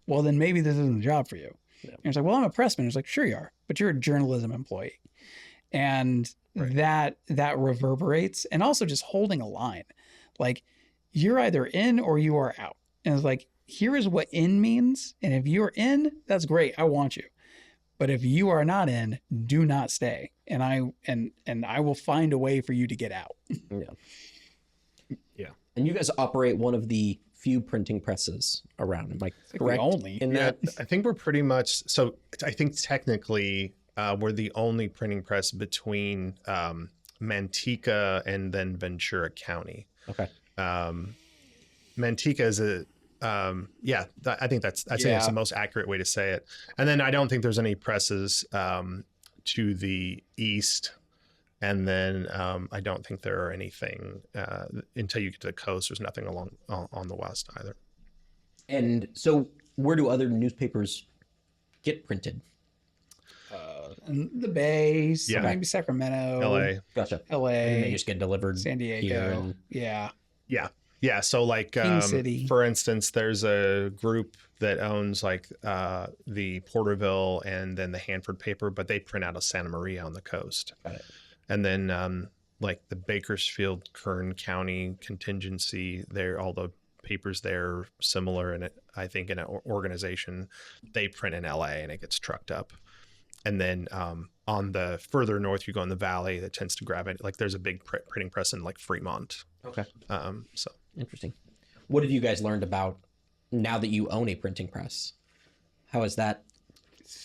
well, then maybe this isn't the job for you. Yeah. And it's like, well, I'm a pressman. It's like, sure you are, but you're a journalism employee. And that reverberates. And also just holding a line. Like, you're either in or you are out. And it's like, here is what in means. And if you're in, that's great. I want you. But if you are not in, do not stay. And I will find a way for you to get out. Yeah. And you guys operate one of the few printing presses around. Am I correct? Only. In Yeah, that? I think we're pretty much. So I think technically we're the only printing press between Manteca and then Ventura County. Okay. Manteca is I think that's the most accurate way to say it. And then I don't think there's any presses to the east. And then I don't think there are anything until you get to the coast. There's nothing along on the west either. And so where do other newspapers get printed? In the Bay, Yeah. maybe Sacramento, LA. Gotcha. LA, And they just get delivered San here Diego. and- Yeah. Yeah. So like, King City. for instance, there's a group that owns like the Porterville and then the Hanford paper, but they print out of Santa Maria on the coast. Got it. And then like the Bakersfield, Kern County contingency, all the papers there similar. And I think in an organization, they print in LA and it gets trucked up. And then on the further north, you go in the valley that tends to grab it. Like there's a big printing press in like Fremont. Okay. So Interesting. What have you guys learned about now that you own a printing press? How is that?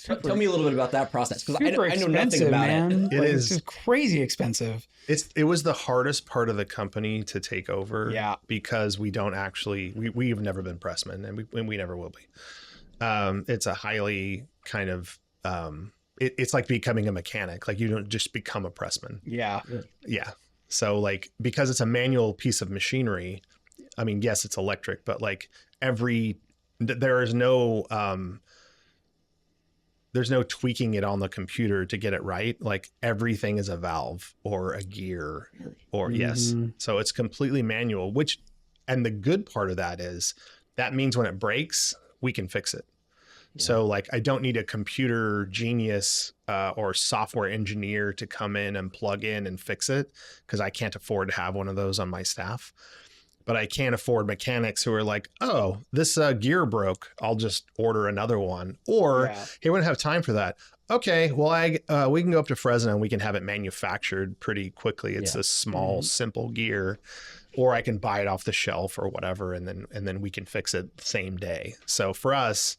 Tell me a little bit about that process, because I know nothing about it. It's just crazy expensive. it was the hardest part of the company to take over. Yeah. Because we don't actually we've never been pressmen and we never will be. It's a highly kind of it's like becoming a mechanic. Like you don't just become a pressman. Yeah. Yeah. So like, because it's a manual piece of machinery, I mean, yes, it's electric, but like there is there's no tweaking it on the computer to get it right. Like everything is a valve or a gear or yes. So it's completely manual, and the good part of that is that means when it breaks, we can fix it. So like, I don't need a computer genius or software engineer to come in and plug in and fix it, because I can't afford to have one of those on my staff. But I can't afford mechanics who are like, oh, this gear broke, I'll just order another one. Or, hey, we don't have time for that. Okay, well, we can go up to Fresno and we can have it manufactured pretty quickly. It's a small, simple gear. Or I can buy it off the shelf or whatever, and then we can fix it the same day. So for us,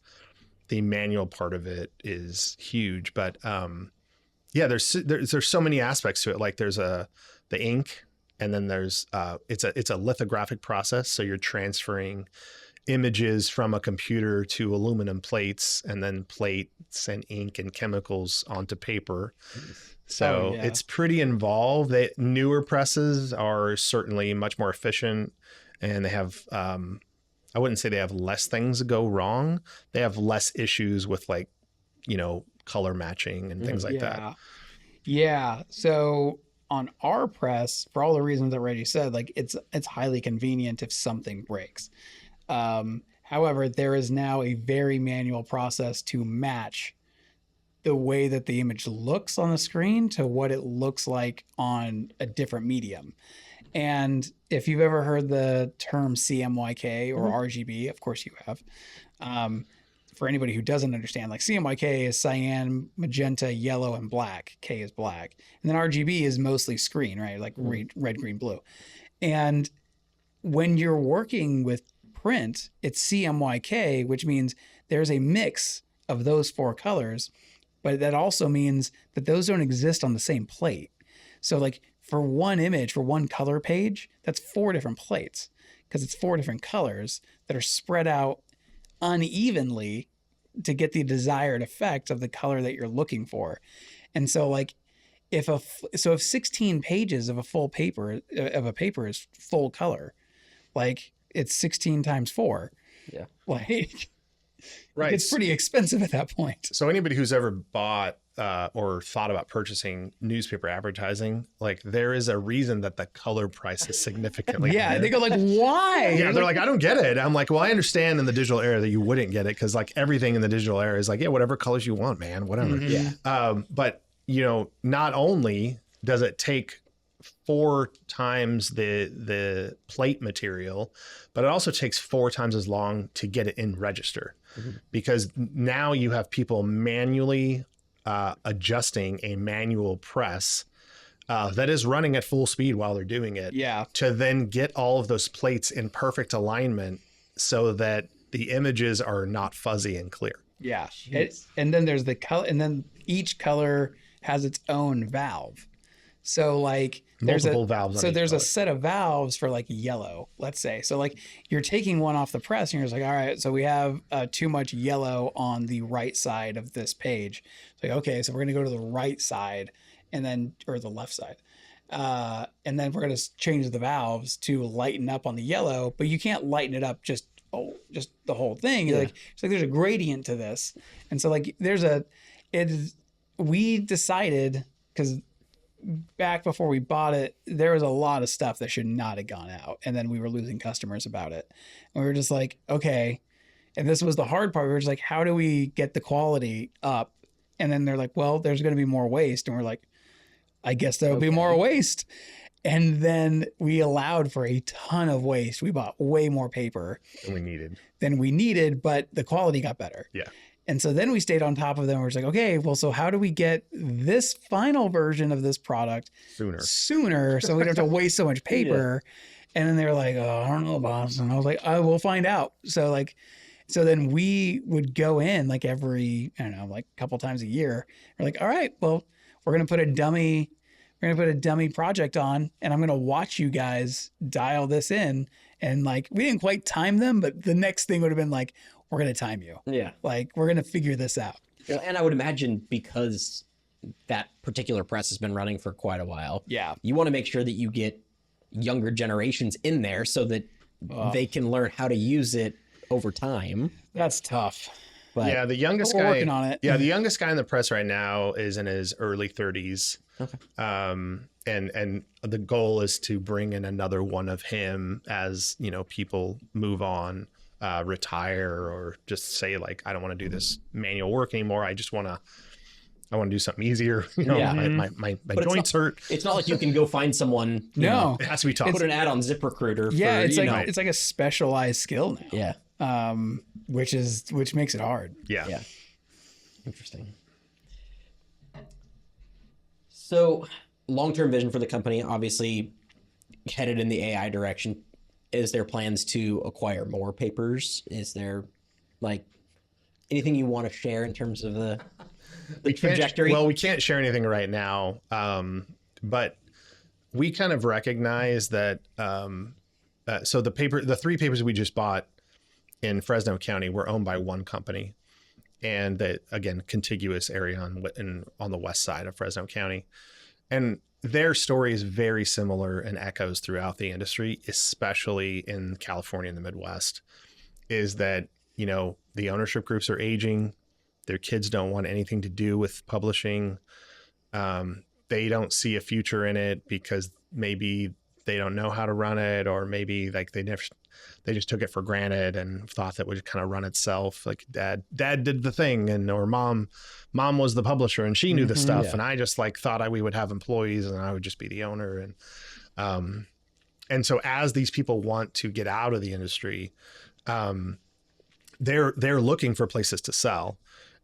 the manual part of it is huge. But there's so many aspects to it. Like there's the ink. And then there's it's a lithographic process. So you're transferring images from a computer to aluminum plates, and then plates and ink and chemicals onto paper. So it's pretty involved. Newer presses are certainly much more efficient, and they have I wouldn't say they have less things go wrong. They have less issues with like, color matching and things like that. Yeah. So on our press, for all the reasons that Reggie said, like it's highly convenient if something breaks. However, there is now a very manual process to match the way that the image looks on the screen to what it looks like on a different medium. And if you've ever heard the term CMYK or RGB, of course you have. For anybody who doesn't understand, like CMYK is cyan, magenta, yellow, and black. K is black. And then RGB is mostly screen, right? Like red, green, blue. And when you're working with print, it's CMYK, which means there's a mix of those four colors, but that also means that those don't exist on the same plate. So like for one image, for one color page, that's 4 different plates, because it's 4 different colors that are spread out unevenly to get the desired effect of the color that you're looking for. And so like if 16 pages of a paper is full color, like it's 16 times 4. Yeah. Like, Right. it's pretty expensive at that point. So anybody who's ever bought or thought about purchasing newspaper advertising, like there is a reason that the color price is significantly Yeah, higher. they go like, why? Yeah, they're like, I don't get it. I'm like, well, I understand in the digital era that you wouldn't get it because like everything in the digital era is like, yeah, whatever colors you want, man, whatever. Yeah. But you know, not only does it take 4 times the plate material, but it also takes 4 times as long to get it in register, because now you have people manually adjusting a manual press that is running at full speed while they're doing it. Yeah. To then get all of those plates in perfect alignment so that the images are not fuzzy and clear. Yeah. And then there's the color, and then each color has its own valve. So like Multiple valves on So each there's color. a set of valves for like yellow, let's say. So like you're taking one off the press and you're just like, all right, so we have too much yellow on the right side of this page. So like, okay, so we're gonna go to the right side and then, or the left side. And then we're gonna change the valves to lighten up on the yellow, but you can't lighten it up just the whole thing. Yeah. Like it's like there's a gradient to this. And so like we decided, because back before we bought it, there was a lot of stuff that should not have gone out. And then we were losing customers about it. And we were just like, okay. And this was the hard part. We were just like, how do we get the quality up? And then they're like, well, there's going to be more waste. And we're like, I guess there'll be more waste. And then we allowed for a ton of waste. We bought way more paper than we needed. But the quality got better. Yeah. And so then we stayed on top of them. We're just like, okay, well, so how do we get this final version of this product sooner so we don't have to waste so much paper? And then they were like, oh, I don't know, boss. And I was like, I will find out. So then we would go in like every, I don't know, like a couple times a year. We're like, all right, well, we're going to put a dummy project on, and I'm going to watch you guys dial this in. And like, we didn't quite time them, but the next thing would have been like, we're going to time you. Yeah. Like, we're going to figure this out. Well, and I would imagine because that particular press has been running for quite a while. Yeah. You want to make sure that you get younger generations in there so that they can learn how to use it over time. That's tough. But yeah, the youngest we're guy working on it. Yeah, the youngest guy in the press right now is in his early 30s. Okay. And the goal is to bring in another one of him as, you know, people move on, retire, or just say like, I don't want to do this manual work anymore. I want to do something easier. You know, Yeah. my joints hurt. It's not like you can go find someone. You No. know, It has to be taught. put an ad on ZipRecruiter. Yeah, for, it's you like know, it's like a specialized skill now. yeah, Which makes it hard. Yeah. yeah. Interesting. So, long-term vision for the company, obviously headed in the AI direction. Is there plans to acquire more papers? Is there like anything you want to share in terms of the trajectory? Well, we can't share anything right now, but we kind of recognize that. So the 3 papers we just bought in Fresno County were owned by one company, and that, again, contiguous area on the west side of Fresno County, and their story is very similar and echoes throughout the industry, especially in California and the Midwest. Is that, you know, the ownership groups are aging. Their kids don't want anything to do with publishing. They don't see a future in it because maybe they don't know how to run it, or maybe like they just took it for granted and thought that would kind of run itself. Like dad did the thing, or mom was the publisher and she knew the stuff. Yeah. And I just like thought we would have employees and I would just be the owner. And so as these people want to get out of the industry, they're looking for places to sell.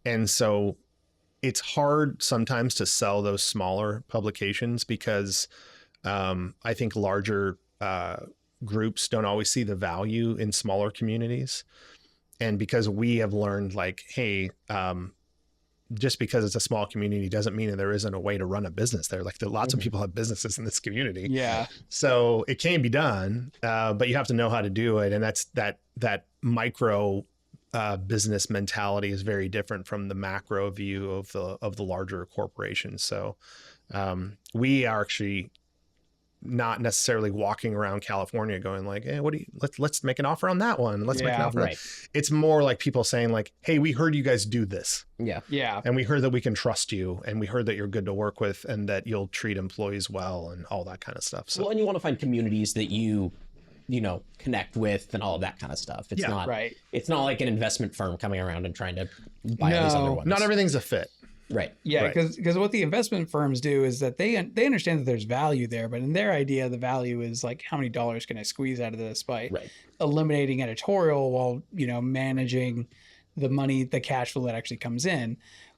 And so it's hard sometimes to sell those smaller publications because I think larger groups don't always see the value in smaller communities. And because we have learned like, hey, just because it's a small community doesn't mean that there isn't a way to run a business there. Like lots of people have businesses in this community. Yeah. So it can be done, but you have to know how to do it. And that's that micro business mentality is very different from the macro view of the larger corporations. So we are actually not necessarily walking around California going like, hey, what do you, let's make an offer on that one. Let's make an offer. Right. It's more like people saying like, hey, we heard you guys do this. Yeah. Yeah. And we heard that we can trust you, and we heard that you're good to work with, and that you'll treat employees well, and all that kind of stuff. So Well, and you want to find communities that you know, connect with and all of that kind of stuff. It's not right. It's not like an investment firm coming around and trying to buy all these other ones. not everything's a fit. Right. Yeah, Right. because what the investment firms do is that they understand that there's value there, but in their idea, the value is like, how many dollars can I squeeze out of this by Right. eliminating editorial while, you know, managing the money, the cash flow that actually comes in.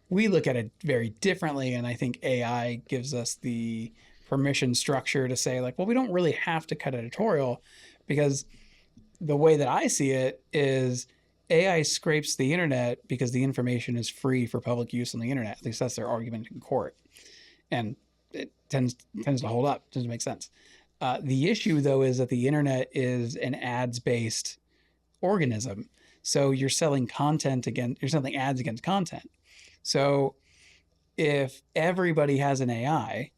We look at it very differently, and I think AI gives us the permission structure to say like, well, we don't really have to cut editorial, because the way that I see it is AI scrapes the internet because the information is free for public use on the internet. At least that's their argument in court, and it tends to hold up. Doesn't make sense. The issue though is that the internet is an ads-based organism, so you're selling you're selling ads against content. So if everybody has an AI,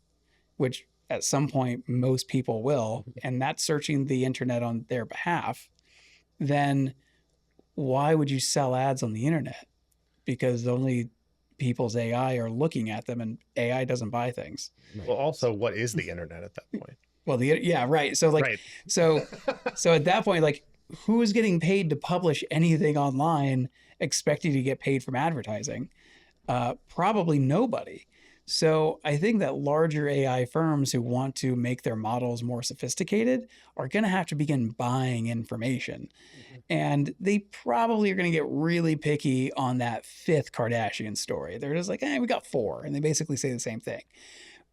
which at some point most people will, and that's searching the internet on their behalf, then why would you sell ads on the internet? Because only people's AI are looking at them, and AI doesn't buy things. Well, also, what is the internet at that point? Well, right. So like, Right. so at that point, like, who is getting paid to publish anything online expecting to get paid from advertising? Probably nobody. So I think that larger AI firms who want to make their models more sophisticated are going to have to begin buying information. And they probably are going to get really picky on that fifth Kardashian story. They're just like, we got 4. And they basically say the same thing.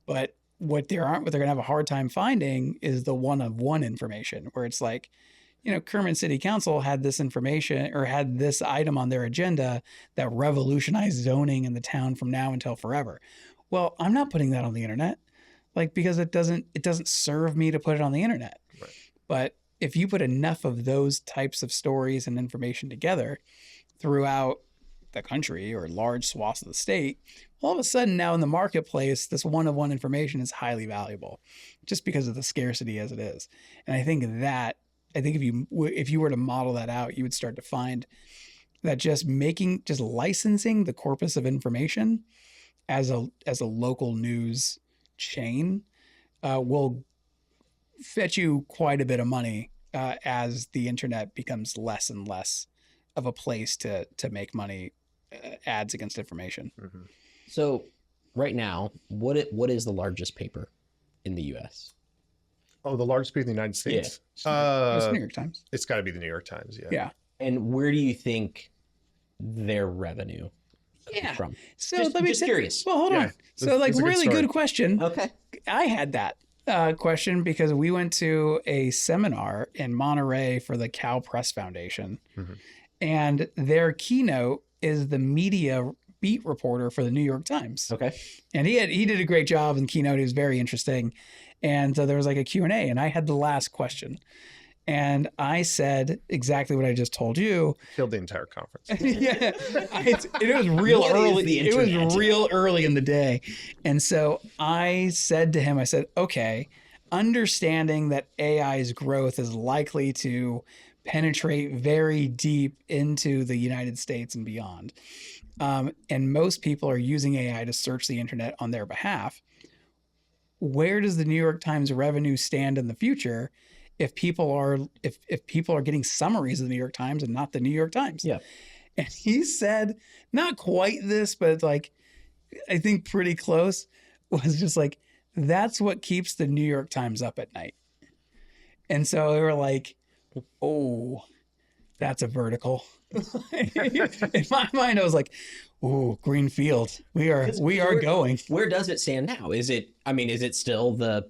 But what they're going to have a hard time finding is the one-of-one information, where it's like, you know, Kerman City Council had this information or had this item on their agenda that revolutionized zoning in the town from now until forever. Well, I'm not putting that on the internet, like, because it doesn't serve me to put it on the internet. Right. But if you put enough of those types of stories and information together throughout the country or large swaths of the state, all of a sudden now in the marketplace, this one-of-one information is highly valuable just because of the scarcity as it is. And I think if you were to model that out, you would start to find that just licensing the corpus of information as a local news chain will fetch you quite a bit of money as the internet becomes less and less of a place to make money ads against information. Mm-hmm. So right now, what is the largest paper in the U.S.? Oh, the largest paper in the United States? It's the New York Times. It's got to be the New York Times. Yeah. Yeah. And where do you think their revenue comes from? So Just- let me just say, curious. Well, hold Yeah, on. So like, it's a good really story. good question. Okay. I had that question because we went to a seminar in Monterey for the Cow Press Foundation, Mhm. and their keynote is the media beat reporter for the New York Times. Okay. And he did a great job in the keynote. He was very interesting. And so there was like a Q&A, and I had the last question. And I said exactly what I just told you. Killed the entire conference. Yeah, it was real What is early. the It was internet? real early in the day, and so I said to him, I said, "Okay, understanding that AI's growth is likely to penetrate very deep into the United States and beyond, and most people are using AI to search the internet on their behalf. Where does the New York Times revenue stand in the future?" If people are getting summaries of the New York Times and not the New York Times. Yeah. And he said, not quite this, but it's like, I think pretty close, was just like, that's what keeps the New York Times up at night. And so they were like, oh, that's a vertical. In my mind, I was like, oh, green field. We are going. Where does it stand now? Is it still the,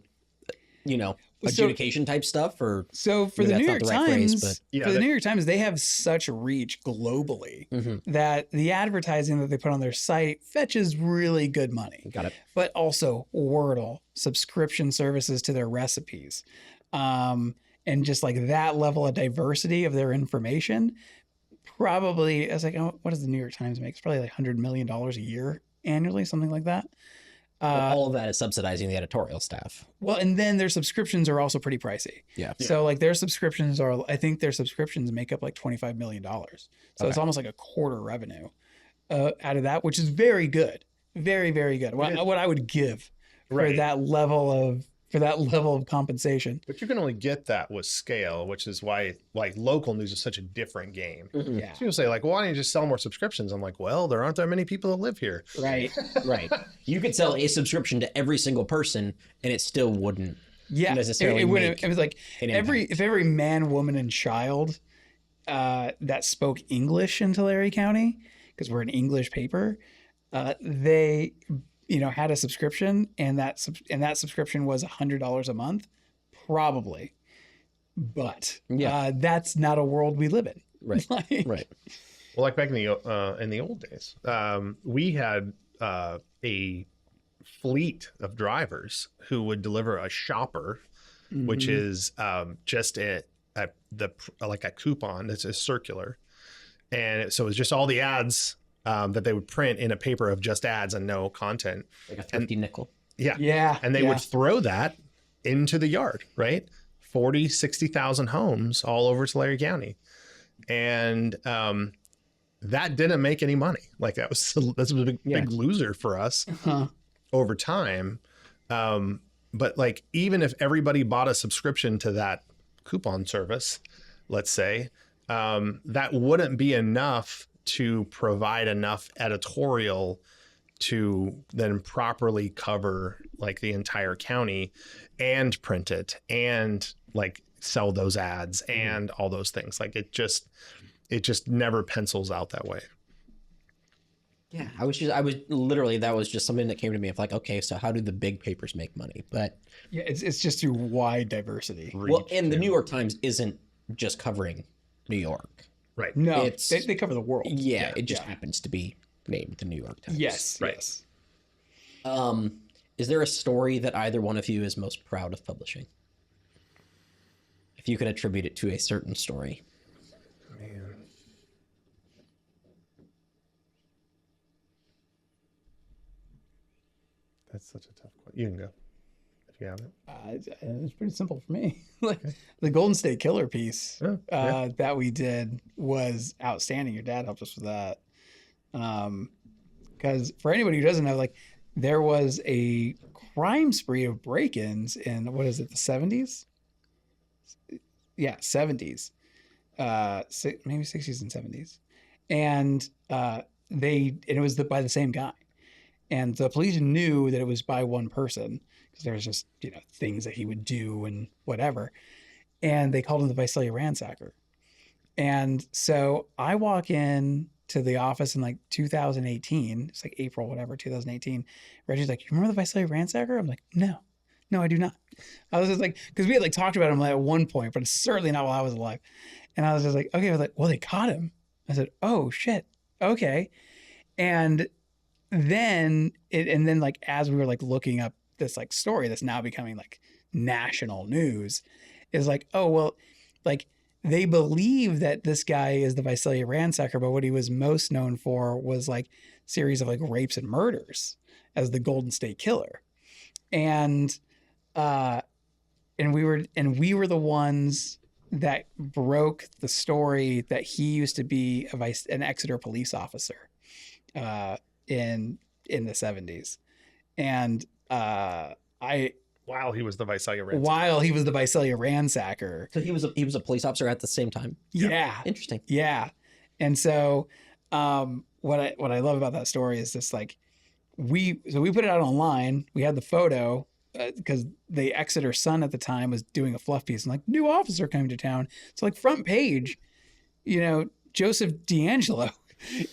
adjudication type stuff, or So for maybe the New that's York not the right phrase, Times, but- Yeah, for the that- New York Times, they have such reach globally Mhm. that the advertising that they put on their site fetches really good money. Got it. But also Wordle, subscription services to their recipes, and just like that level of diversity of their information. Probably, I was like, oh, what does the New York Times make? It's probably like $100 million a year annually, something like that. All of that is subsidizing the editorial staff. Well, and then their subscriptions are also pretty pricey. Yeah. So like their subscriptions are, I think their subscriptions make up like $25 million. So it's almost like a quarter revenue out of that, which is very good. Very, very good. What I would give for that level of compensation. But you can only get that with scale, which is why like local news is such a different game. Yeah. So people say like, well, why don't you just sell more subscriptions? I'm like, well, there aren't that many people that live here. Right. Right. You could sell a subscription to every single person and it still wouldn't necessarily it was like an if every man, woman, and child that spoke English in Tulare County, because we're an English paper, they had a subscription, and that subscription was $100 a month, probably. But that's not a world we live in. Right. Right. Well, like back in the old days, we had a fleet of drivers who would deliver a shopper, which is just like a coupon. It's a circular, and so it's just all the ads that they would print in a paper of just ads and no content. Like a thrifty nickel. Yeah. Yeah. And they would throw that into the yard, right? 40, 60,000 homes all over Tulare County. And that didn't make any money. Like that's a big loser for us over time. But like, even if everybody bought a subscription to that coupon service, let's say, that wouldn't be enough to provide enough editorial to then properly cover like the entire county and print it and like sell those ads and all those things. Like it just never pencils out that way. Yeah. I was literally, that was just something that came to me of like, okay, so how do the big papers make money? But yeah, it's just through wide diversity. Well, and the New York Times isn't just covering New York. Right. No, they cover the world. Yeah. It just happens to be named the New York Times. Yes. Right. Yes. Is there a story that either one of you is most proud of publishing? If you could attribute it to a certain story. Man. That's such a tough question. You can go if you have it. It's pretty simple for me. Like the Golden State Killer piece that we did was outstanding. Your dad helped us with that. Because for anybody who doesn't know, like there was a crime spree of break-ins in, what is it, the 70s? Yeah, 70s. Maybe 60s and 70s. And it was by the same guy. And the police knew that it was by one person because there was just, things that he would do and whatever. And they called him the Visalia Ransacker. And so I walk in to the office in like 2018. It's like April, whatever, 2018. Reggie's like, you remember the Visalia Ransacker? I'm like, no, I do not. I was just like, because we had like talked about him like at one point, but it's certainly not while I was alive. And I was just like, okay. I was like, well, they caught him. I said, oh shit. Okay. And then like, as we were like looking up this like story that's now becoming like national news, is like, oh, well, like they believe that this guy is the Visalia Ransacker, but what he was most known for was like series of like rapes and murders as the Golden State Killer. And we were the ones that broke the story that he used to be an Exeter police officer in the 70s. And While he was the Visalia Ransacker. While he was the Visalia Ransacker. So he was a police officer at the same time. Yeah. Interesting. Yeah. And so what I love about that story is just like we put it out online. We had the photo because the Exeter Sun at the time was doing a fluff piece and like new officer coming to town. So like front page, Joseph D'Angelo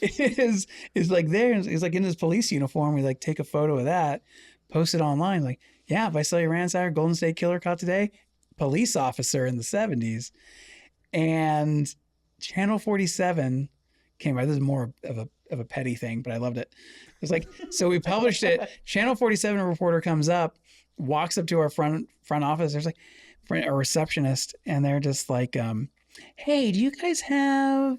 is like there. He's like in his police uniform. We like take a photo of that, post it online. Like, yeah, Visalia Ransacker, Golden State Killer caught today, police officer in the 70s. And Channel 47 came by. This is more of a petty thing, but I loved it. It was like, so we published it. Channel 47 reporter comes up, walks up to our front office. There's like a receptionist, and they're just like, hey, do you guys have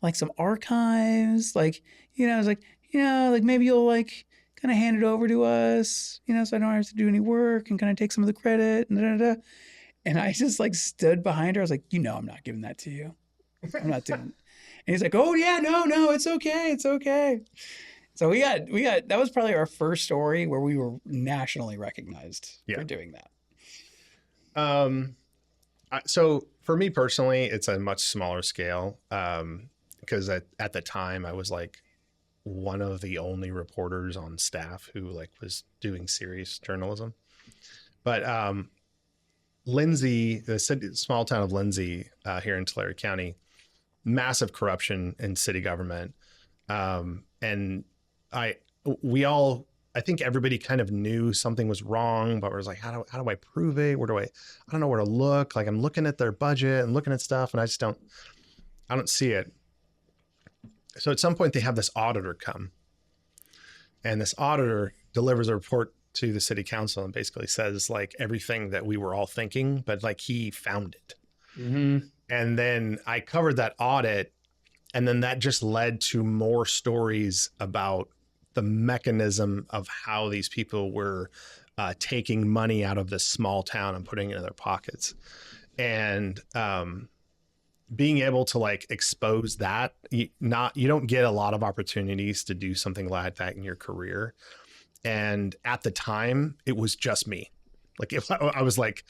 like some archives? Like, it's like, like maybe you'll like kind of hand it over to us, so I don't have to do any work and kind of take some of the credit. And I just like stood behind her. I was like, I'm not giving that to you. I'm not doing it. And he's like, oh yeah, no, it's okay. It's okay. So we got, that was probably our first story where we were nationally recognized for doing that. So for me personally, it's a much smaller scale. Because at the time I was like one of the only reporters on staff who like was doing serious journalism. But Lindsay, the small town of Lindsay here in Tulare County, massive corruption in city government. And I think everybody kind of knew something was wrong, but was like, how do I prove it? I don't know where to look. Like I'm looking at their budget and looking at stuff and I don't see it. So at some point they have this auditor come, and this auditor delivers a report to the city council and basically says like everything that we were all thinking, but like he found it. Mm-hmm. And then I covered that audit, and then that just led to more stories about the mechanism of how these people were taking money out of this small town and putting it in their pockets. And being able to like expose that, you don't get a lot of opportunities to do something like that in your career. And at the time it was just me. Like if I was like,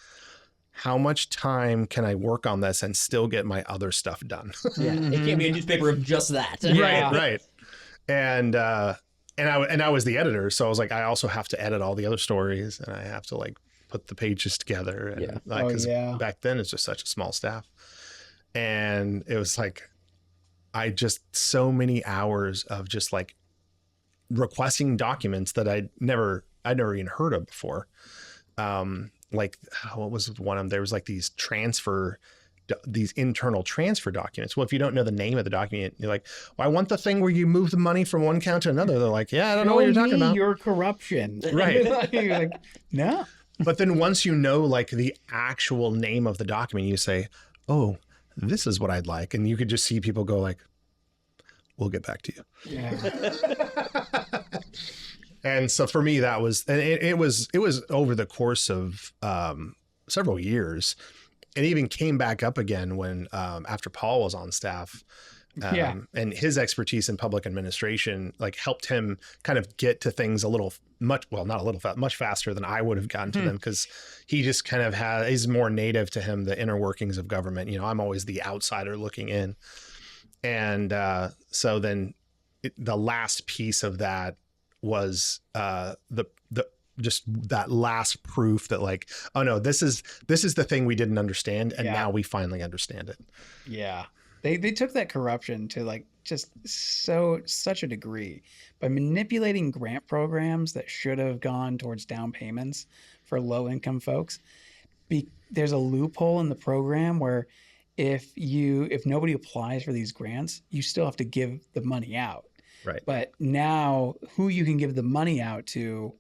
how much time can I work on this and still get my other stuff done? Yeah. It can't be a newspaper of just that. Right. And I was the editor. So I was like, I also have to edit all the other stories, and I have to like put the pages together. And because back then it's just such a small staff. And it was like, so many hours of just like requesting documents that I'd never even heard of before. Like what was one of them? There was like these internal transfer documents. Well, if you don't know the name of the document, you're like, well, I want the thing where you move the money from one account to another. They're like, yeah, I don't know what you're talking about. Your corruption. Right. You're like, no. But then once you know like the actual name of the document, you say, oh, this is what I'd like. And you could just see people go like, we'll get back to you. Yeah. And so for me, that was, and it was over the course of several years. It even came back up again when after Paul was on staff. And his expertise in public administration like helped him kind of get to things much faster than I would have gotten to them, because he just kind of is more native to him, the inner workings of government. I'm always the outsider looking in. And so then the last piece of that was just that last proof that like, oh no, this is the thing we didn't understand, and now we finally understand it. Yeah. They took that corruption to like just such a degree by manipulating grant programs that should have gone towards down payments for low income folks. There's a loophole in the program where if nobody applies for these grants, you still have to give the money out. Right. But now who you can give the money out to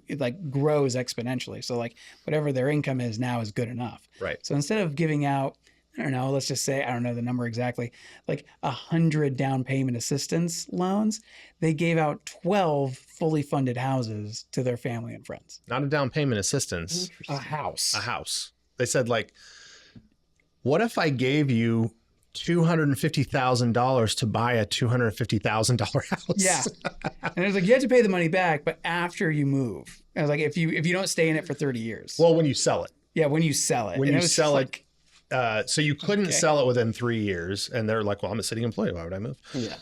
like grows exponentially. So like whatever their income is now is good enough. Right. So instead of giving out, I don't know, let's just say, I don't know the number exactly, like 100 down payment assistance loans, they gave out 12 fully funded houses to their family and friends. Not a down payment assistance. A house. A house. They said like, what if I gave you $250,000 to buy a $250,000 house? Yeah. And it was like, you have to pay the money back, but after you move. I was like, if you don't stay in it for 30 years. Well, when you sell it. Yeah, when you sell it. When you sell it. Like, so you couldn't sell it within 3 years. And they're like, well, I'm a city employee. Why would I move? Yeah.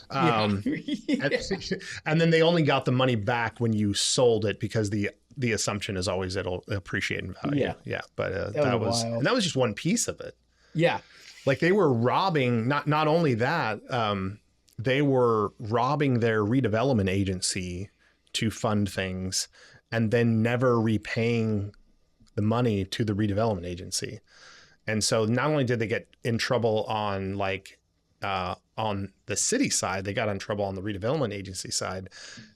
And then they only got the money back when you sold it, because the assumption is always it'll appreciate in value. Yeah. Yeah. But that was just one piece of it. Yeah. Like they were robbing, not only that, they were robbing their redevelopment agency to fund things, and then never repaying the money to the redevelopment agency. And so not only did they get in trouble on on the city side, they got in trouble on the redevelopment agency side.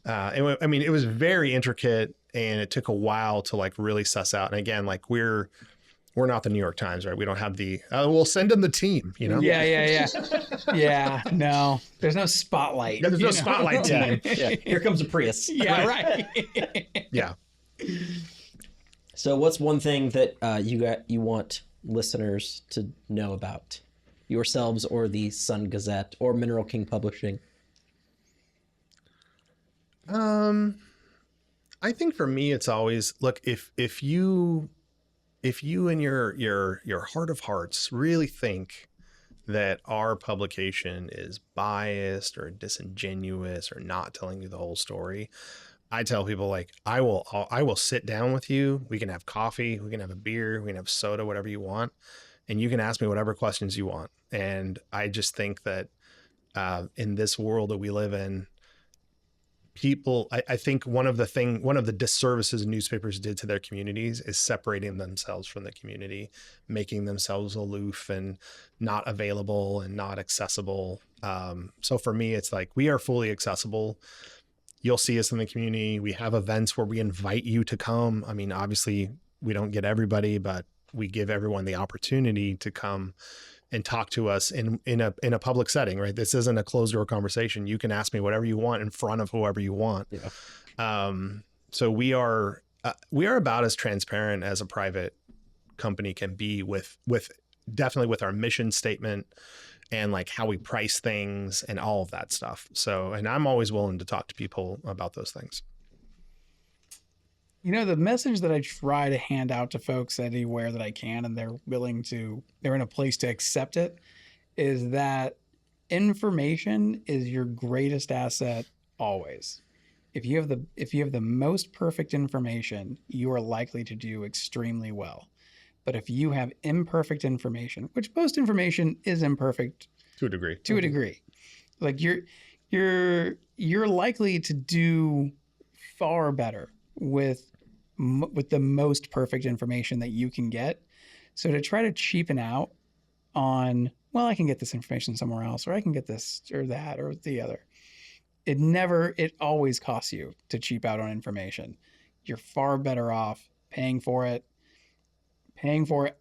It was very intricate, and it took a while to like really suss out. And again, like we're we're not the New York Times, right? We don't have the, we'll send them the team, you know? Yeah, no, there's no spotlight. Yeah, there's no spotlight team. Yeah. Here comes a Prius. Yeah, right. Yeah. So what's one thing that you want listeners to know about yourselves or the Sun Gazette or Mineral King Publishing? I think for me, it's always, look, if you in your heart of hearts really think that our publication is biased or disingenuous or not telling you the whole story, I tell people, like, I will sit down with you. We can have coffee, we can have a beer, we can have soda, whatever you want, and you can ask me whatever questions you want. And I just think that in this world that we live in, people, I think one of the disservices newspapers did to their communities is separating themselves from the community, making themselves aloof and not available and not accessible. So for me, it's like, we are fully accessible. You'll see us in the community. We have events where we invite you to come. I mean, obviously we don't get everybody, but we give everyone the opportunity to come and talk to us in a public setting, right? This isn't a closed door conversation. You can ask me whatever you want in front of whoever you want. Yeah. So we are about as transparent as a private company can be with definitely with our mission statement and like how we price things and all of that stuff. So, and I'm always willing to talk to people about those things. You know, the message that I try to hand out to folks anywhere that I can, and they're in a place to accept it, is that information is your greatest asset always. If you have the most perfect information, you are likely to do extremely well. But if you have imperfect information, which most information is imperfect to a degree, like you're likely to do far better with the most perfect information that you can get. So to try to cheapen out on, well, I can get this information somewhere else, or I can get this or that or the other, it always costs you to cheap out on information. You're far better off paying for it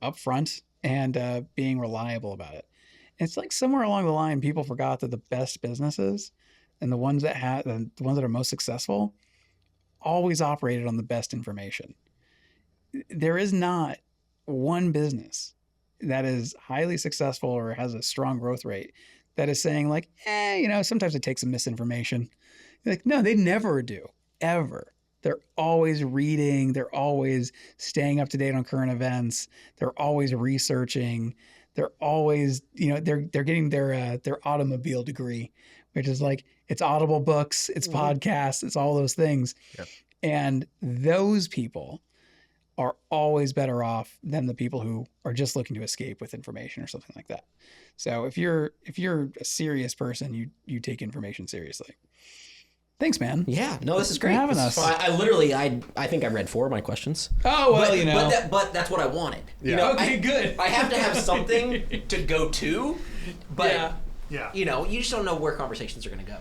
up front and being reliable about it. And it's like somewhere along the line, people forgot that the best businesses and the ones that are most successful always operated on the best information. There is not one business that is highly successful or has a strong growth rate that is saying like, sometimes it takes some misinformation. Like, no, they never do, ever. They're always reading. They're always staying up to date on current events. They're always researching. They're always, they're getting their automobile degree, which is like, it's Audible books, it's podcasts, it's all those things. Yeah. And those people are always better off than the people who are just looking to escape with information or something like that. So if you're a serious person, you take information seriously. Thanks, man. Yeah, no, this is great. For having us. I think I read 4 of my questions. Oh, well, but that's what I wanted. Yeah. Good. I have to have something to go to, but you just don't know where conversations are going to go.